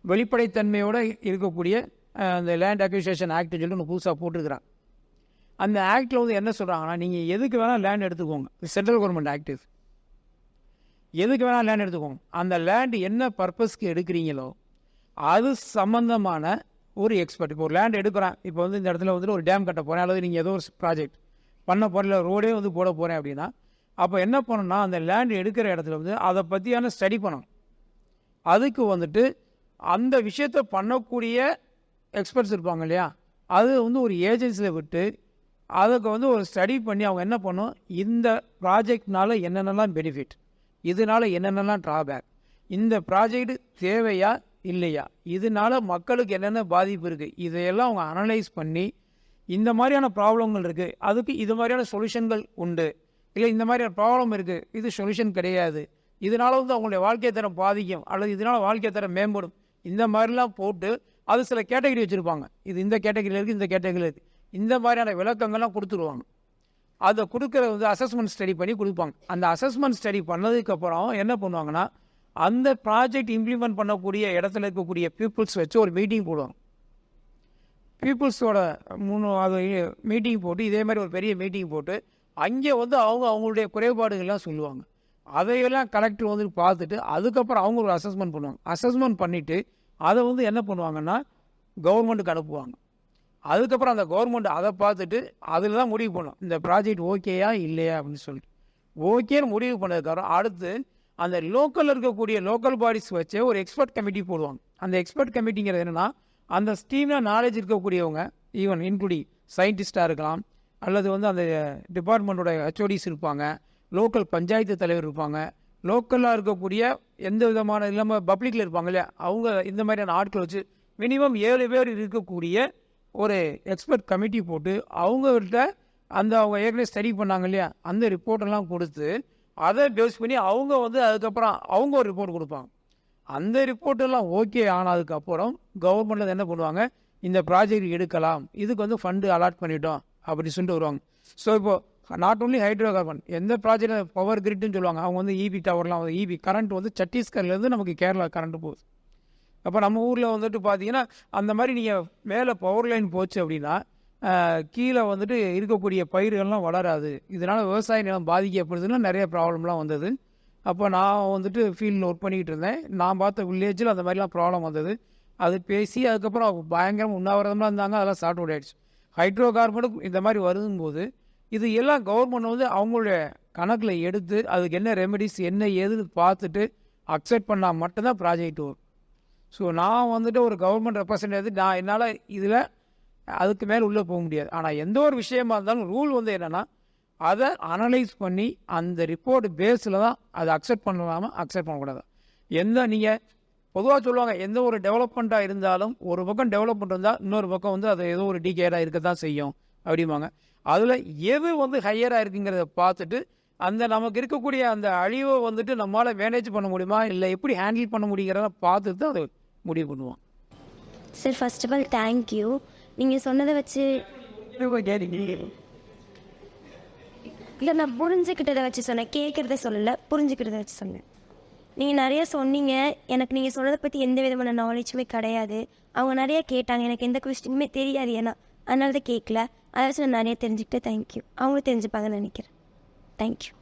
வெளிப்படைத்தன்மையோடு இருக்கக்கூடிய அந்த லேண்ட் அக்விசிஷன் ஆக்ட்னு சொல்லிட்டு ஒன்று புதுசாக போட்டிருக்கிறாங்க. அந்த ஆக்டில் வந்து என்ன சொல்கிறாங்கன்னா, நீங்கள் எதுக்கு வேணால் லேண்ட் எடுத்துக்கோங்க. சென்ட்ரல் கவர்மெண்ட் ஆக்ட் இது. எதுக்கு வேணால் லேண்ட் எடுத்துக்கோங்க. அந்த லேண்ட் என்ன பர்பஸ்க்கு எடுக்கிறீங்களோ அது சம்மந்தமான ஒரு எக்ஸ்பர்ட். இப்போ ஒரு லேண்ட் எடுக்கிறேன், இப்போ வந்து இந்த இடத்துல வந்துட்டு ஒரு டேம் கட்ட போகிறேன், அல்லது நீங்கள் ஏதோ ஒரு ப்ராஜெக்ட் பண்ண போகிற ரோடே வந்து போட போகிறேன் அப்படின்னா, அப்போ என்ன பண்ணணும்னா அந்த லேண்ட் எடுக்கிற இடத்துல வந்து அதை பற்றியான ஸ்டடி பண்ணணும். அதுக்கு வந்துட்டு அந்த விஷயத்தை பண்ணக்கூடிய எக்ஸ்பர்ட்ஸ் இருப்பாங்க இல்லையா, அது வந்து ஒரு ஏஜென்சியில் விட்டு அதுக்கு வந்து ஒரு ஸ்டடி பண்ணி அவங்க என்ன பண்ணணும், இந்த ப்ராஜெக்ட்னால என்னென்னலாம் பெனிஃபிட், இதனால் என்னென்னலாம் ட்ராபேக், இந்த ப்ராஜெக்ட் தேவையா இல்லையா, இதனால் மக்களுக்கு என்னென்ன பாதிப்பு இருக்குது, இதையெல்லாம் அவங்க அனலைஸ் பண்ணி இந்த மாதிரியான ப்ராப்ளங்கள் இருக்குது, அதுக்கு இது மாதிரியான சொல்யூஷன்கள் உண்டு, இல்லை இந்த மாதிரியான ப்ராப்ளம் இருக்குது, இது சொல்யூஷன் கிடையாது, இதனால் வந்து அவங்களுடைய வாழ்க்கை தரம் பாதிக்கும் அல்லது இதனால் வாழ்க்கை தரம் மேம்படும், இந்த மாதிரிலாம் போட்டு அது சில கேட்டகரி வச்சுருப்பாங்க. இது இந்த கேட்டகரியில் இருக்குது, இந்த கேட்டகரியில் இருக்குது, இந்த மாதிரியான விளக்கங்கள்லாம் கொடுத்துருவாங்க. அதை கொடுக்குறது வந்து அசஸ்மெண்ட் ஸ்டடி பண்ணி கொடுப்பாங்க. அந்த அசஸ்மெண்ட் ஸ்டடி பண்ணதுக்கப்புறம் என்ன பண்ணுவாங்கன்னா, அந்த ப்ராஜெக்ட் இம்ப்ளிமெண்ட் பண்ணக்கூடிய இடத்துல இருக்கக்கூடிய பீப்புள்ஸ் வச்சு ஒரு மீட்டிங் போடுவாங்க. பீப்புள்ஸோட அது மீட்டிங் போட்டு இதே மாதிரி ஒரு பெரிய மீட்டிங் போட்டு அங்கே வந்து அவங்களுடைய குறைபாடுகள்லாம் சொல்லுவாங்க. அதையெல்லாம் கலெக்டர் வந்து பார்த்துட்டு அதுக்கப்புறம் அவங்க ஒரு அசஸ்மெண்ட் பண்ணுவாங்க. அசஸ்மெண்ட் பண்ணிவிட்டு அதை வந்து என்ன பண்ணுவாங்கன்னா கவர்மெண்ட்டுக்கு அனுப்புவாங்க. அதுக்கப்புறம் அந்த கவர்மெண்ட் அதை பார்த்துட்டு அதில் தான் முடிவு பண்ணும் இந்த ப்ராஜெக்ட் ஓகேயா இல்லையா அப்படின்னு சொல்லிட்டு. ஓகேன்னு முடிவு பண்ணதுக்கப்புறம் அடுத்து அந்த லோக்கலில் இருக்கக்கூடிய லோக்கல் பாடிஸ் வச்சு ஒரு எக்ஸ்பர்ட் கமிட்டி போடுவாங்க. அந்த எக்ஸ்பர்ட் கமிட்டிங்கிறது என்னென்னா, அந்த ஸ்டீமில் நாலேஜ் இருக்கக்கூடியவங்க, ஈவன் இன்க்ளூடிங் சயின்டிஸ்டாக இருக்கலாம், அல்லது வந்து அந்த டிபார்ட்மெண்ட்டோட ஹெச்ஓடிஸ் இருப்பாங்க, லோக்கல் பஞ்சாயத்து தலைவர் இருப்பாங்க, லோக்கலாக இருக்கக்கூடிய எந்த விதமான இல்லாமல் பப்ளிக்கில் இருப்பாங்க இல்லையா, அவங்க இந்த மாதிரியான ஆட்களை வச்சு மினிமம் 7 பேர் இருக்கக்கூடிய ஒரு எக்ஸ்பர்ட் கமிட்டி போட்டு அவங்கள்ட்ட அவங்க ஏற்கனவே ஸ்டடி பண்ணாங்க இல்லையா, அந்த ரிப்போர்ட்டெல்லாம் கொடுத்து அதை பேஸ் பண்ணி அவங்க வந்து அதுக்கப்புறம் அவங்க ஒரு ரிப்போர்ட் கொடுப்பாங்க. அந்த ரிப்போர்ட்டெல்லாம் ஓகே ஆனதுக்கப்புறம் கவர்மெண்ட்டில் என்ன பண்ணுவாங்க, இந்த ப்ராஜெக்ட் எடுக்கலாம், இதுக்கு வந்து ஃபண்டு அலாட் பண்ணிட்டோம் அப்படி சொல்லிட்டு வருவாங்க. ஸோ இப்போது நாட் ஓன்லி ஹைட்ரோ கார்பன், எந்த ப்ராஜெக்ட் பவர் கிரிட்னு சொல்லுவாங்க, அவங்க வந்து இபி டவர்லாம் வந்து இபி கரண்ட் வந்து சத்தீஸ்கர்லேருந்து நமக்கு கேரளா கரண்ட் போகுது. அப்போ நம்ம ஊரில் வந்துட்டு பார்த்தீங்கன்னா அந்த மாதிரி நீங்கள் மேலே பவர் லைன் போச்சு அப்படின்னா கீழே வந்துட்டு இருக்கக்கூடிய பயிர்கள்லாம் வளராது, இதனால் விவசாய நிலம் பாதிக்கப்படுதுன்னா நிறைய ப்ராப்ளம்லாம் வந்தது. அப்போ நான் வந்துட்டு ஃபீல்டில் ஒர்க் பண்ணிக்கிட்டு இருந்தேன். நான் பார்த்த வில்லேஜில் அந்த மாதிரிலாம் ப்ராப்ளம் வந்தது. அது பேசி அதுக்கப்புறம் பயங்கரம் உண்ணாவிரதமாக இருந்தாங்க, அதெல்லாம் சார்ட் அவுட் ஆகிடுச்சு. ஹைட்ரோ கார்பனுக்கு இந்த மாதிரி வரும்போது இது எல்லாம் கவர்மெண்ட் வந்து அவங்களுடைய கணக்கில் எடுத்து அதுக்கு என்ன ரெமெடிஸ் என்ன ஏதுன்னு பார்த்துட்டு அக்செப்ட் பண்ணால் மட்டும்தான் ப்ராஜெக்ட் வரும். ஸோ நான் வந்துட்டு ஒரு கவர்மெண்ட் ரெப்ரசன்டேட்டிவ், நான் என்னால் இதில் அதுக்கு மேலே உள்ளே போக முடியாது. ஆனால் எந்த ஒரு விஷயமா இருந்தாலும் ரூல் வந்து என்னென்னா, அதை அனலைஸ் பண்ணி அந்த ரிப்போர்ட் பேஸில் தான் அதை அக்செப்ட் பண்ணலாமல் அக்செப்ட் பண்ணக்கூடாது. நீங்கள் பொதுவாக சொல்லுவாங்க, எந்த ஒரு டெவலப்மெண்ட்டாக இருந்தாலும் ஒரு பக்கம் டெவலப்மெண்ட் இருந்தால் இன்னொரு பக்கம் வந்து அது ஏதோ ஒரு டிகேடாக இருக்க தான் செய்யும் அப்படிம்பாங்க. அதில் எது வந்து ஹையராக இருக்குங்கிறத பார்த்துட்டு அந்த நமக்கு இருக்கக்கூடிய அந்த அழிவை வந்துட்டு நம்மளால் மேனேஜ் பண்ண முடியுமா இல்லை எப்படி ஹேண்டில் பண்ண முடியுங்கிறத பார்த்துட்டு அதை முடிவு பண்ணுவோம். Sir first of all thank you. நீங்கள் சொன்னதை வச்சு இல்லை, நான் புரிஞ்சுக்கிட்டதை வச்சு சொன்னேன், கேட்குறத சொல்லலை, புரிஞ்சுக்கிறத வச்சு சொன்னேன். நீங்கள் நிறைய சொன்னீங்க, எனக்கு நீங்கள் சொன்னதை பற்றி எந்த விதமான நாலேஜுமே கிடையாது. அவங்க நிறைய கேட்டாங்க, எனக்கு எந்த கொஸ்டினுமே தெரியாது, ஏன்னா அதனால தான் கேட்கல. அதை வச்சு நான் நிறைய தெரிஞ்சுக்கிட்டேன். தேங்க்யூ. அவங்களும் தெரிஞ்சுப்பாங்கன்னு நினைக்கிறேன். தேங்க்யூ.